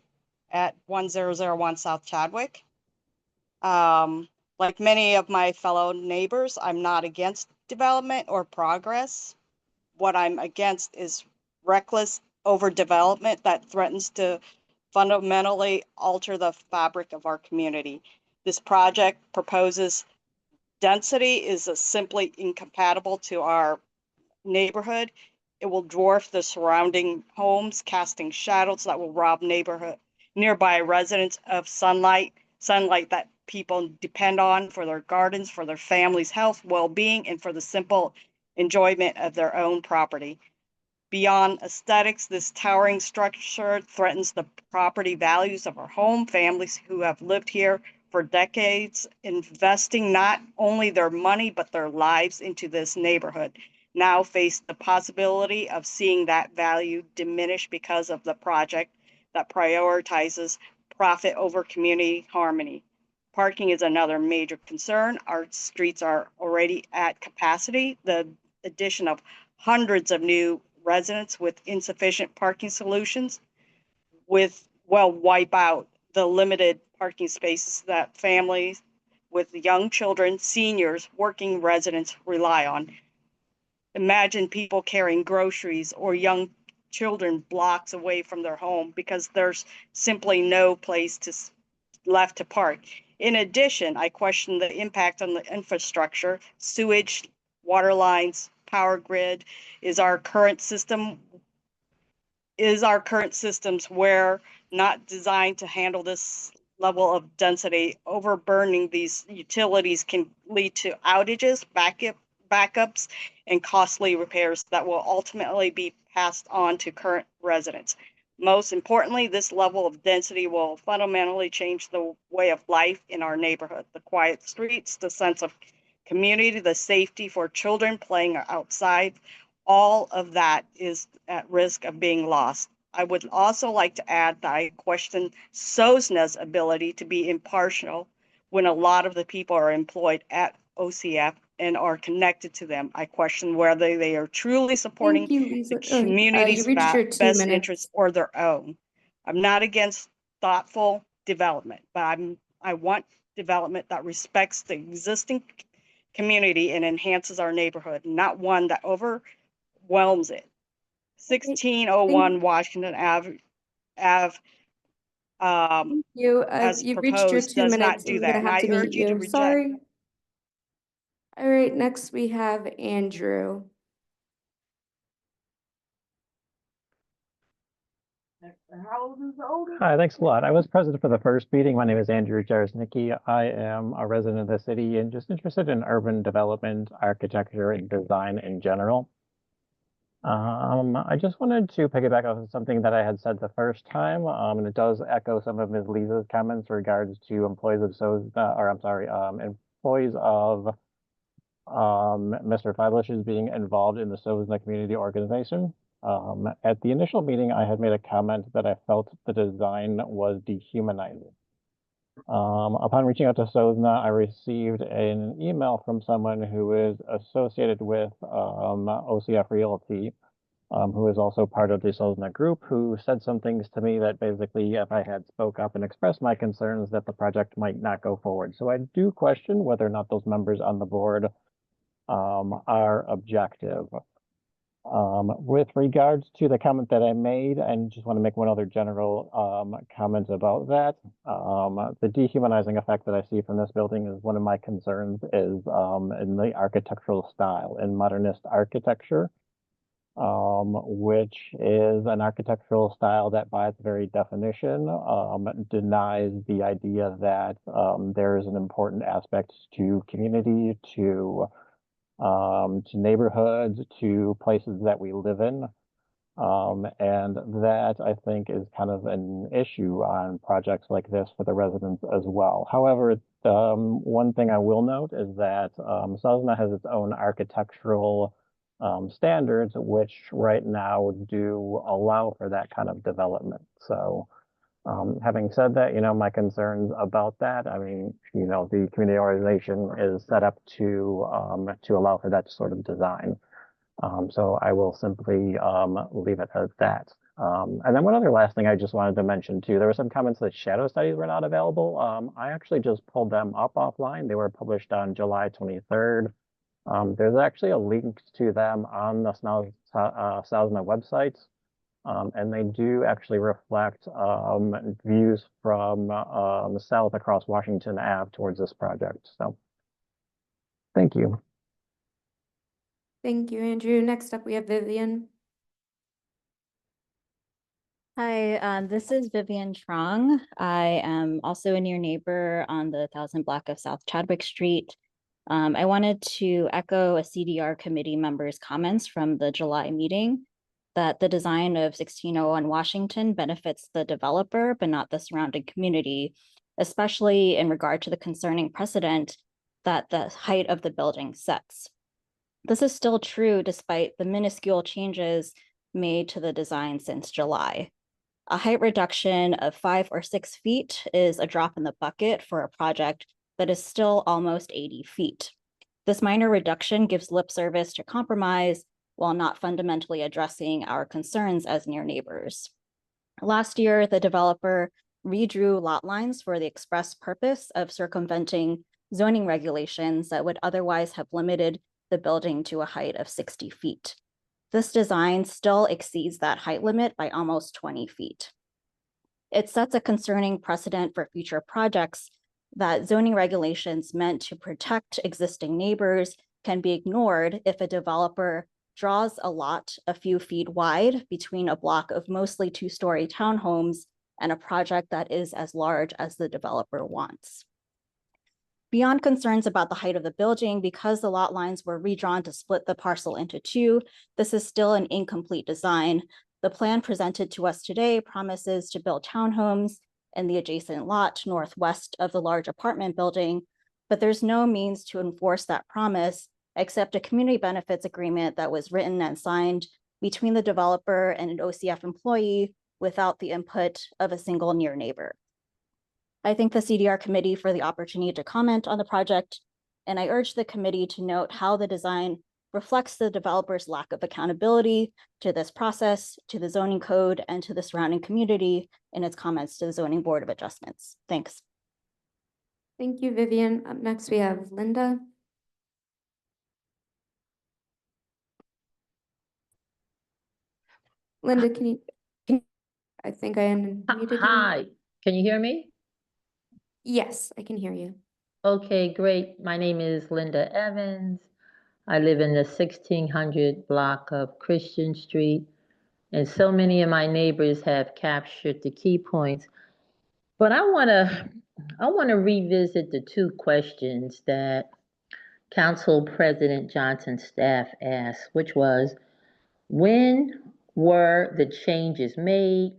[SPEAKER 3] at 1001 South Chadwick. Like many of my fellow neighbors, I'm not against development or progress. What I'm against is reckless overdevelopment that threatens to fundamentally alter the fabric of our community. This project proposes density is simply incompatible to our neighborhood. It will dwarf the surrounding homes, casting shadows that will rob nearby residents of sunlight that people depend on for their gardens, for their family's health, well-being, and for the simple enjoyment of their own property. Beyond aesthetics, this towering structure threatens the property values of our home, families who have lived here for decades, investing not only their money, but their lives into this neighborhood, now face the possibility of seeing that value diminish because of the project that prioritizes profit over community harmony. Parking is another major concern. Our streets are already at capacity. The addition of hundreds of new residents with insufficient parking solutions will wipe out the limited parking spaces that families with young children, seniors, working residents rely on. Imagine people carrying groceries or young children blocks away from their home because there's simply no place left to park. In addition, I question the impact on the infrastructure, sewage, water lines, power grid. Is our current systems where not designed to handle this level of density? Overburdening these utilities can lead to outages, backups, and costly repairs that will ultimately be passed on to current residents. Most importantly, this level of density will fundamentally change the way of life in our neighborhood. The quiet streets, the sense of community, the safety for children playing outside, all of that is at risk of being lost. I would also like to add that I question SOSNA's ability to be impartial when a lot of the people are employed at OCF and are connected to them. I question whether they are truly supporting
[SPEAKER 22] you,
[SPEAKER 3] the
[SPEAKER 22] Lisa.
[SPEAKER 3] community's
[SPEAKER 22] You reached your 2
[SPEAKER 3] best
[SPEAKER 22] minutes.
[SPEAKER 3] interests or their own. I'm not against thoughtful development, but I want development that respects the existing community and enhances our neighborhood, not one that overwhelms it. 1601 Washington Ave,
[SPEAKER 22] Thank you.
[SPEAKER 3] as
[SPEAKER 22] You've reached your
[SPEAKER 3] proposed,
[SPEAKER 22] 2
[SPEAKER 3] does not
[SPEAKER 22] minutes.
[SPEAKER 3] do
[SPEAKER 22] I'm
[SPEAKER 3] that.
[SPEAKER 22] gonna
[SPEAKER 3] And
[SPEAKER 22] have
[SPEAKER 3] I
[SPEAKER 22] to mute
[SPEAKER 3] urge you to
[SPEAKER 22] you.
[SPEAKER 3] reject.
[SPEAKER 22] Sorry. All right, next we have Andrew.
[SPEAKER 6] Hi, thanks a lot. I was present for the first meeting. My name is Andrew Jarznicki. I am a resident of the city and just interested in urban development, architecture, and design in general. I just wanted to piggyback off of something that I had said the first time, and it does echo some of Ms. Lisa's comments regards to employees of employees of Mr. Feilish's being involved in the SOSNA community organization. At the initial meeting, I had made a comment that I felt the design was dehumanizing. Upon reaching out to SOSNA, I received an email from someone who is associated with OCF Realty, who is also part of the SOSNA group, who said some things to me that basically, if I had spoke up and expressed my concerns, that the project might not go forward. So I do question whether or not those members on the board are objective. With regards to the comment that I made, and just want to make one other general comment about that. The dehumanizing effect that I see from this building is one of my concerns is in the architectural style, in modernist architecture, which is an architectural style that by its very definition denies the idea that there is an important aspect to community, to neighborhoods, to places that we live in. And that I think is kind of an issue on projects like this for the residents as well. However, one thing I will note is that SOSNA has its own architectural standards, which right now do allow for that kind of development. So having said that, my concerns about that, I mean, the community organization is set up to allow for that sort of design. So I will simply leave it at that. And then one other last thing I just wanted to mention too, there were some comments that shadow studies were not available. I actually just pulled them up offline. They were published on July 23rd. There's actually a link to them on the SOSNA website. And they do actually reflect views from south across Washington Ave towards this project. So thank you.
[SPEAKER 22] Thank you, Andrew. Next up, we have Vivian.
[SPEAKER 10] Hi, this is Vivian Trong. I am also a near neighbor on the 1000 block of South Chadwick Street. I wanted to echo a CDR committee member's comments from the July meeting that the design of 1601 Washington benefits the developer, but not the surrounding community, especially in regard to the concerning precedent that the height of the building sets. This is still true despite the minuscule changes made to the design since July. A height reduction of 5 or 6 feet is a drop in the bucket for a project that is still almost 80 feet. This minor reduction gives lip service to compromise while not fundamentally addressing our concerns as near neighbors. Last year, the developer redrew lot lines for the express purpose of circumventing zoning regulations that would otherwise have limited the building to a height of 60 feet. This design still exceeds that height limit by almost 20 feet. It sets a concerning precedent for future projects that zoning regulations meant to protect existing neighbors can be ignored if a developer draws a lot a few feet wide between a block of mostly 2-story townhomes and a project that is as large as the developer wants. Beyond concerns about the height of the building, because the lot lines were redrawn to split the parcel into 2, this is still an incomplete design The plan presented to us today promises to build townhomes in the adjacent lot northwest of the large apartment building, but there's no means to enforce that promise except a community benefits agreement that was written and signed between the developer and an OCF employee without the input of a single near neighbor. I thank the CDR committee for the opportunity to comment on the project, and I urge the committee to note how the design reflects the developer's lack of accountability to this process, to the zoning code, and to the surrounding community in its comments to the Zoning Board of Adjustments. Thanks.
[SPEAKER 22] Thank you, Vivian. Up next, we have Linda. Linda, I think I unmuted you.
[SPEAKER 5] Hi, can you hear me?
[SPEAKER 22] Yes, I can hear you.
[SPEAKER 5] Okay, great. My name is Linda Evans. I live in the 1600 block of Christian Street, and so many of my neighbors have captured the key points. But I want to revisit the two questions that Council President Johnson's staff asked, which was, when were the changes made?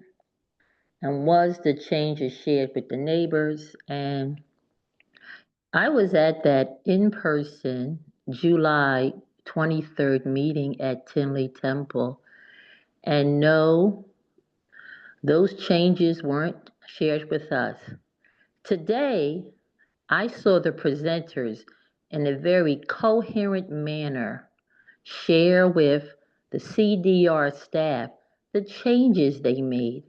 [SPEAKER 5] And was the changes shared with the neighbors? And I was at that in-person July 23rd meeting at Tinley Temple. And no, those changes weren't shared with us. Today, I saw the presenters in a very coherent manner share with the CDR staff the changes they made.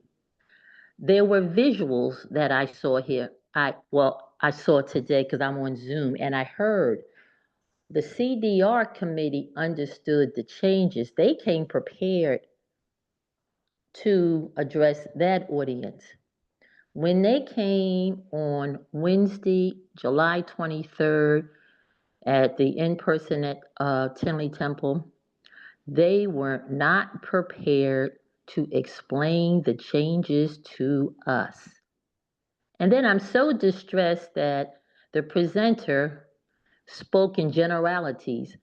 [SPEAKER 5] There were visuals that I saw here. I saw today because I'm on Zoom, and I heard the CDR committee understood the changes. They came prepared to address that audience. When they came on Wednesday, July 23rd, at the in-person at Tinley Temple, they were not prepared to explain the changes to us. And then I'm so distressed that the presenter spoke in generalities.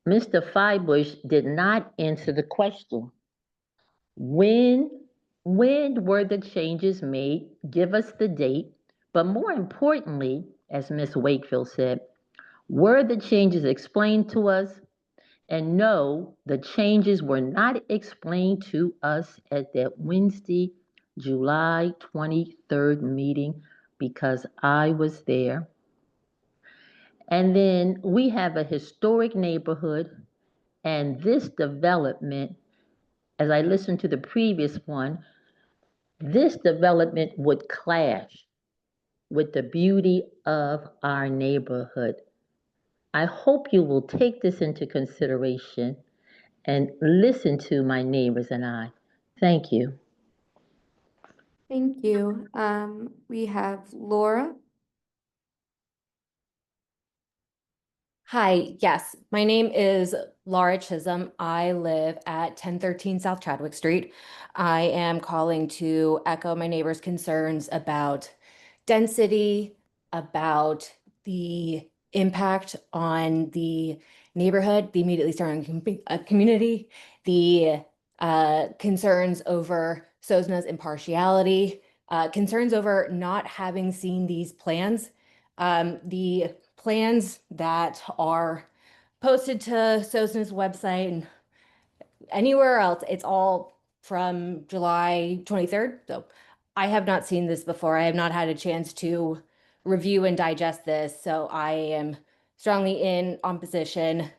[SPEAKER 5] Mr. Feibush did not answer the question. When were the changes made? Give us the date. But more importantly, as Ms. Wakefield said, were the changes explained to us? And no, the changes were not explained to us at that Wednesday, July 23rd meeting because I was there. And then we have a historic neighborhood, and this development, as I listened to the previous one, this development would clash with the beauty of our neighborhood. I hope you will take this into consideration and listen to my neighbors and I. Thank you.
[SPEAKER 22] Thank you. We have Laura.
[SPEAKER 8] Hi, yes, my name is Laura Chisholm. I live at 1013 South Chadwick Street. I am calling to echo my neighbor's concerns about density, about the impact on the neighborhood, the immediately surrounding community, the concerns over SOSNA's impartiality, concerns over not having seen these plans. The plans that are posted to SOSNA's website and anywhere else, it's all from July 23rd. So I have not seen this before. I have not had a chance to review and digest this. So I am strongly in opposition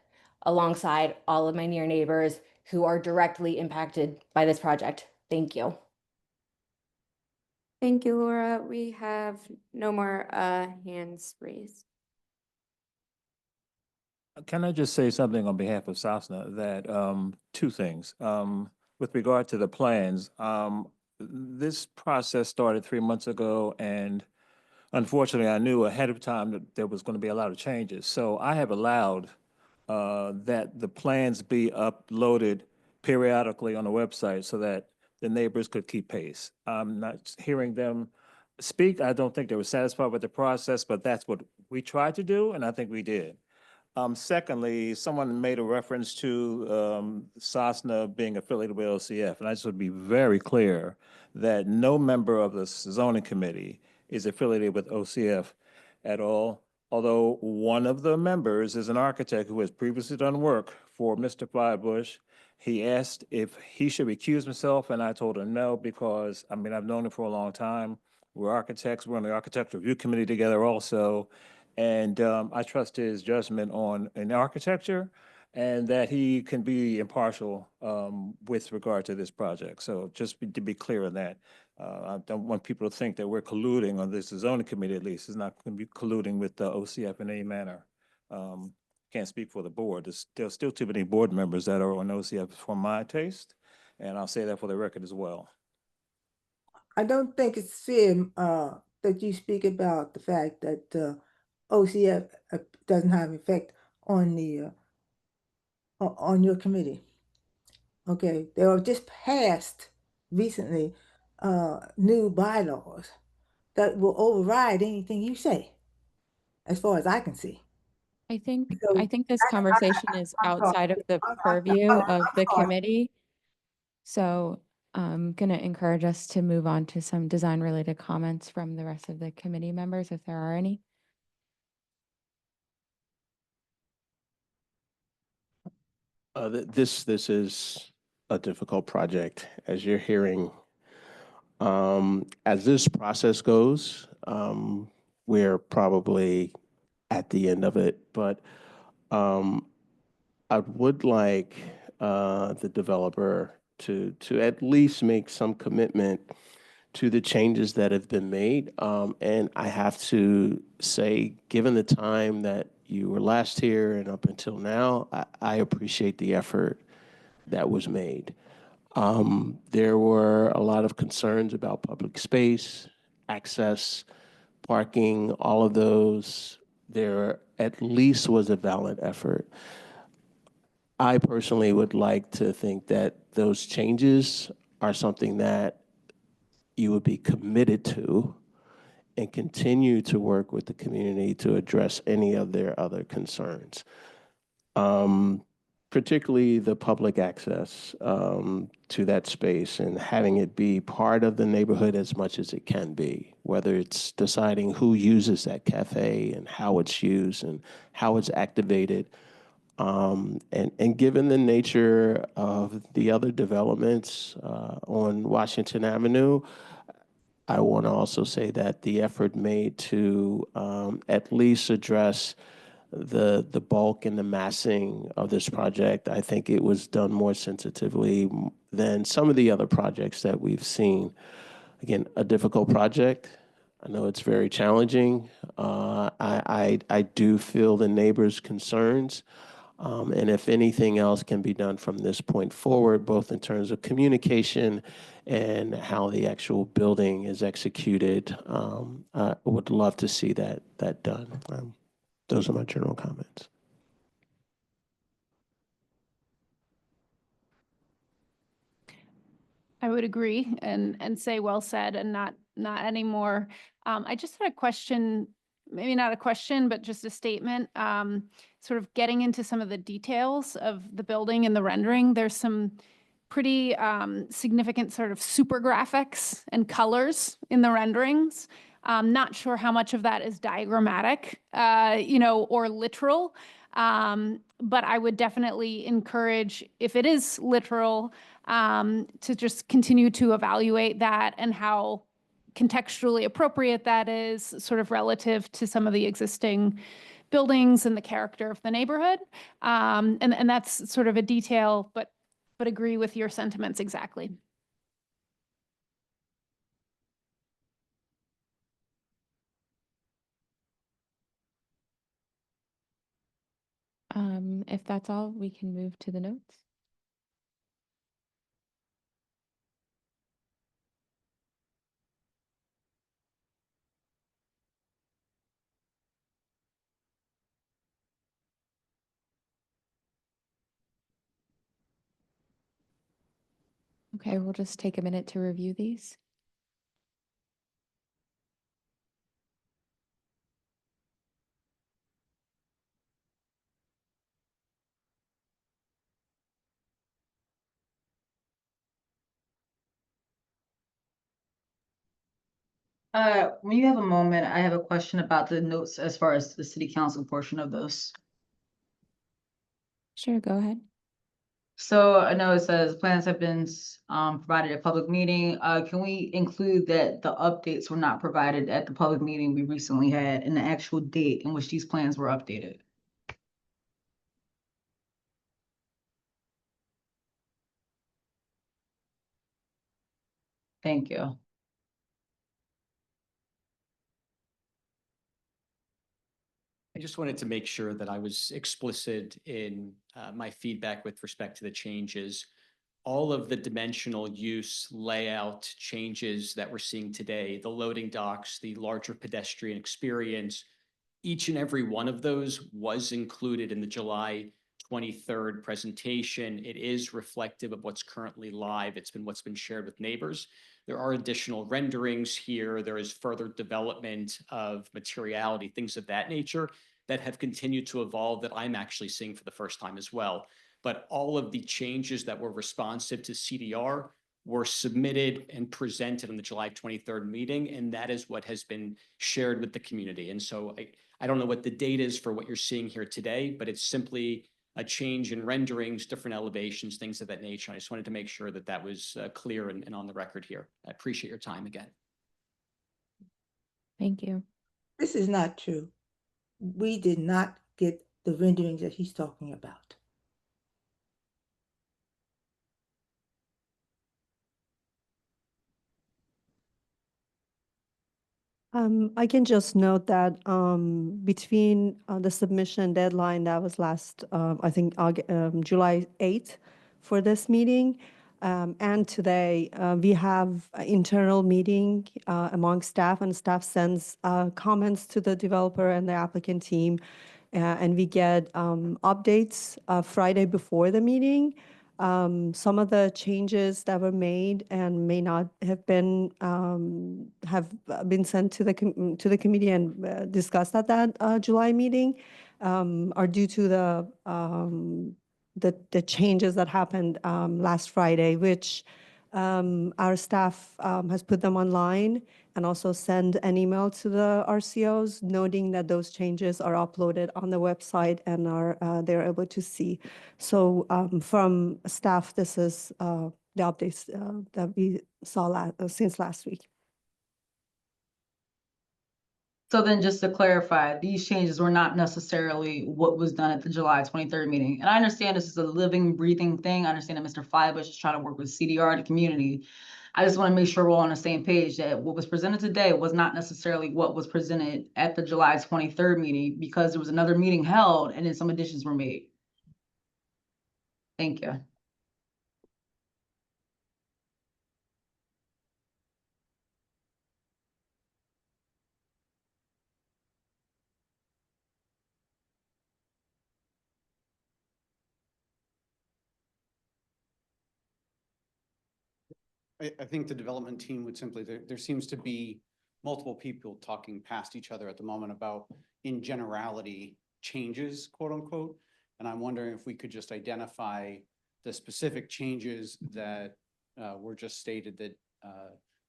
[SPEAKER 8] alongside all of my near neighbors who are directly impacted by this project. Thank you.
[SPEAKER 22] Thank you, Laura. We have no more hands raised.
[SPEAKER 19] Can I just say something on behalf of SOSNA that two things. With regard to the plans, this process started 3 months ago, and unfortunately, I knew ahead of time that there was going to be a lot of changes. So I have allowed that the plans be uploaded periodically on the website so that the neighbors could keep pace. I'm not hearing them speak. I don't think they were satisfied with the process, but that's what we tried to do, and I think we did. Secondly, someone made a reference to Sosna being affiliated with OCF, and I just would be very clear that no member of the zoning committee is affiliated with OCF at all. Although one of the members is an architect who has previously done work for Mr. Flybush. He asked if he should recuse himself, and I told him no, because, I mean, I've known him for a long time. We're architects, we're on the architecture review committee together also. And I trust his judgment on an architecture and that he can be impartial with regard to this project. So just to be clear on that. I don't want people to think that we're colluding on this zoning committee, at least. It's not going to be colluding with the OCF in any manner. Can't speak for the board. There's still too many board members that are on OCF for my taste. And I'll say that for the record as well.
[SPEAKER 20] I don't think it's fair that you speak about the fact that OCF doesn't have effect on the on your committee. Okay, they were just passed recently new bylaws that will override anything you say, as far as I can see.
[SPEAKER 14] I think
[SPEAKER 20] So
[SPEAKER 14] this conversation is outside of the purview of the committee. So I'm going to encourage us to move on to some design related comments from the rest of the committee members, if there are any.
[SPEAKER 4] This is a difficult project, as you're hearing. As this process goes, we're probably at the end of it, but I would like the developer to at least make some commitment to the changes that have been made. And I have to say, given the time that you were last here and up until now, I appreciate the effort that was made. There were a lot of concerns about public space, access, parking, all of those. There at least was a valid effort. I personally would like to think that those changes are something that you would be committed to and continue to work with the community to address any of their other concerns. Particularly the public access to that space and having it be part of the neighborhood as much as it can be, whether it's deciding who uses that cafe and how it's used and how it's activated. And given the nature of the other developments on Washington Avenue, I want to also say that the effort made to at least address the bulk and the massing of this project, I think it was done more sensitively than some of the other projects that we've seen. Again, a difficult project. I know it's very challenging. I do feel the neighbors' concerns. And if anything else can be done from this point forward, both in terms of communication and how the actual building is executed, I would love to see that done. Those are my general comments.
[SPEAKER 7] I would agree and say well said and not anymore. I just had a question, maybe not a question, but just a statement. Sort of getting into some of the details of the building and the rendering. There's some pretty significant sort of super graphics and colors in the renderings. Not sure how much of that is diagrammatic, or literal. But I would definitely encourage, if it is literal, to just continue to evaluate that and how contextually appropriate that is, sort of relative to some of the existing buildings and the character of the neighborhood. And that's sort of a detail, but agree with your sentiments exactly.
[SPEAKER 14] If that's all, we can move to the notes. Okay, we'll just take a minute to review these.
[SPEAKER 15] When you have a moment, I have a question about the notes as far as the city council portion of this.
[SPEAKER 14] Sure, go ahead.
[SPEAKER 15] So I know it says plans have been provided at public meeting. Can we include that the updates were not provided at the public meeting we recently had and the actual date in which these plans were updated? Thank you.
[SPEAKER 21] I just wanted to make sure that I was explicit in my feedback with respect to the changes. All of the dimensional use layout changes that we're seeing today, the loading docks, the larger pedestrian experience, each and every one of those was included in the July 23rd presentation. It is reflective of what's currently live. It's been what's been shared with neighbors. There are additional renderings here. There is further development of materiality, things of that nature that have continued to evolve that I'm actually seeing for the first time as well. But all of the changes that were responsive to CDR were submitted and presented on the July 23rd meeting, and that is what has been shared with the community. And so I don't know what the date is for what you're seeing here today, but it's simply a change in renderings, different elevations, things of that nature. I just wanted to make sure that that was clear and on the record here. I appreciate your time again.
[SPEAKER 14] Thank you.
[SPEAKER 20] This is not true. We did not get the renderings that he's talking about.
[SPEAKER 1] I can just note that between the submission deadline that was last, I think, July 8th for this meeting, and today, we have an internal meeting among staff, and staff sends comments to the developer and the applicant team, and we get updates Friday before the meeting. Some of the changes that were made and may not have been sent to the committee and discussed at that July meeting are due to the changes that happened last Friday, which our staff has put them online and also send an email to the RCOs noting that those changes are uploaded on the website and they're able to see. So from staff, this is the updates that we saw since last week.
[SPEAKER 15] So then just to clarify, these changes were not necessarily what was done at the July 23rd meeting. And I understand this is a living, breathing thing. I understand that Mr. Flybush is trying to work with CDR and the community. I just want to make sure we're all on the same page that what was presented today was not necessarily what was presented at the July 23rd meeting because there was another meeting held and then some additions were made. Thank you.
[SPEAKER 11] I think the development team would simply, there seems to be multiple people talking past each other at the moment about, in generality, changes, quote unquote. And I'm wondering if we could just identify the specific changes that were just stated that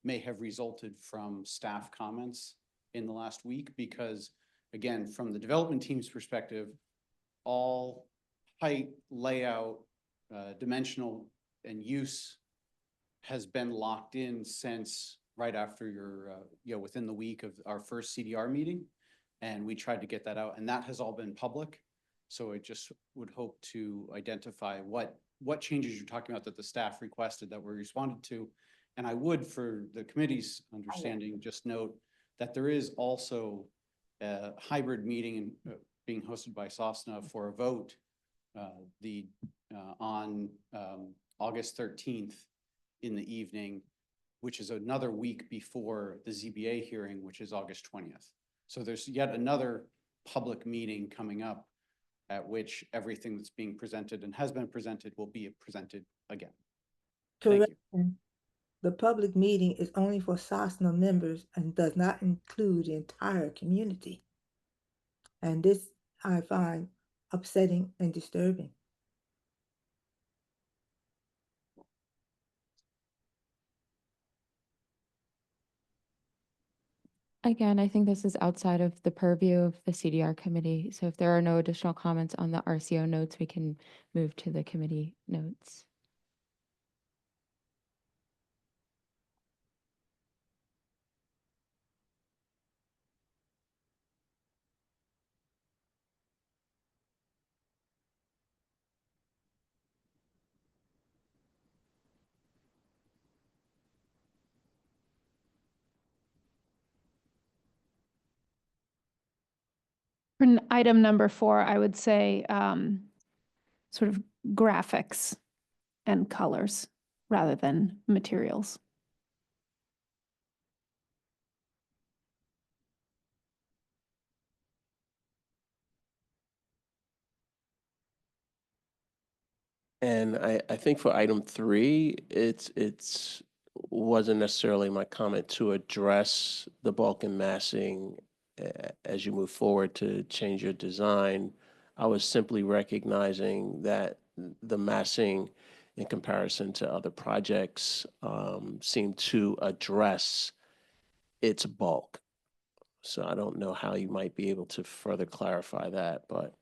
[SPEAKER 11] may have resulted from staff comments in the last week. Because again, from the development team's perspective, all height, layout, dimensional and use has been locked in since right after your, within the week of our first CDR meeting. And we tried to get that out, and that has all been public. So I just would hope to identify what changes you're talking about that the staff requested that were responded to. And I would, for the committee's understanding, just note that there is also a hybrid meeting being hosted by SOSNA for a vote on August 13th in the evening, which is another week before the ZBA hearing, which is August 20th. So there's yet another public meeting coming up at which everything that's being presented and has been presented will be presented again.
[SPEAKER 20] Correct. The public meeting is only for SOSNA members and does not include the entire community. And this I find upsetting and disturbing.
[SPEAKER 14] Again, I think this is outside of the purview of the CDR committee. So if there are no additional comments on the RCO notes, we can move to the committee notes.
[SPEAKER 7] For item number 4, I would say sort of graphics and colors rather than materials.
[SPEAKER 4] And I think for item 3, it's wasn't necessarily my comment to address the bulk and massing as you move forward to change your design. I was simply recognizing that the massing in comparison to other projects seem to address its bulk. So I don't know how you might be able to further clarify that, but.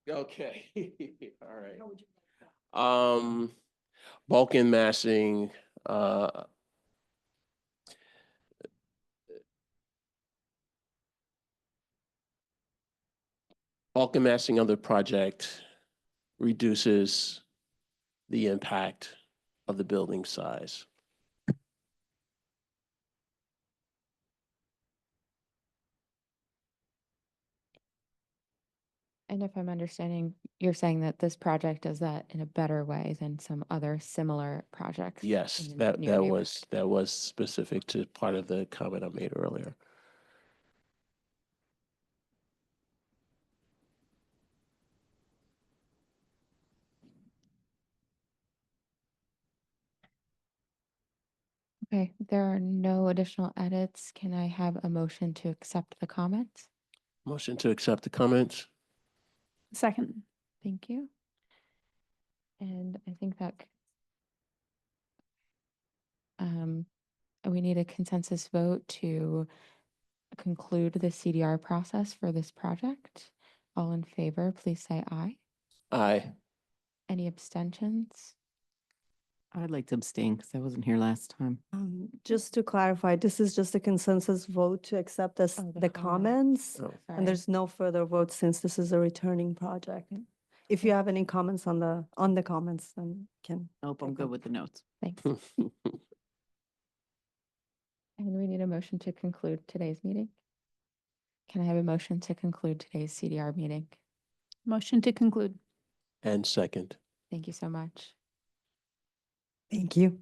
[SPEAKER 4] Okay, all right. Bulk and massing, bulk and massing of the project reduces the impact of the building size.
[SPEAKER 14] And if I'm understanding, you're saying that this project does that in a better way than some other similar projects?
[SPEAKER 4] Yes,
[SPEAKER 14] in the
[SPEAKER 4] that
[SPEAKER 14] near
[SPEAKER 4] that
[SPEAKER 14] neighborhood.
[SPEAKER 4] was specific to part of the comment I made earlier.
[SPEAKER 14] Okay, there are no additional edits. Can I have a motion to accept the comments?
[SPEAKER 4] Motion to accept the comments.
[SPEAKER 7] Second.
[SPEAKER 14] Thank you. And I think that we need a consensus vote to conclude the CDR process for this project. All in favor, please say aye.
[SPEAKER 4] Aye.
[SPEAKER 14] Any abstentions?
[SPEAKER 12] I'd like to abstain because I wasn't here last time.
[SPEAKER 1] Just to clarify, this is just a consensus vote to accept this,
[SPEAKER 14] Oh, the
[SPEAKER 1] the comments,
[SPEAKER 4] Oh.
[SPEAKER 14] Sorry.
[SPEAKER 1] and there's no further vote since this is a returning project. If you have any comments on the comments, then can.
[SPEAKER 12] Nope, I'm good with the notes.
[SPEAKER 14] Thanks. And we need a motion to conclude today's meeting. Can I have a motion to conclude today's CDR meeting?
[SPEAKER 7] Motion to conclude.
[SPEAKER 4] And second.
[SPEAKER 14] Thank you so much.
[SPEAKER 1] Thank you.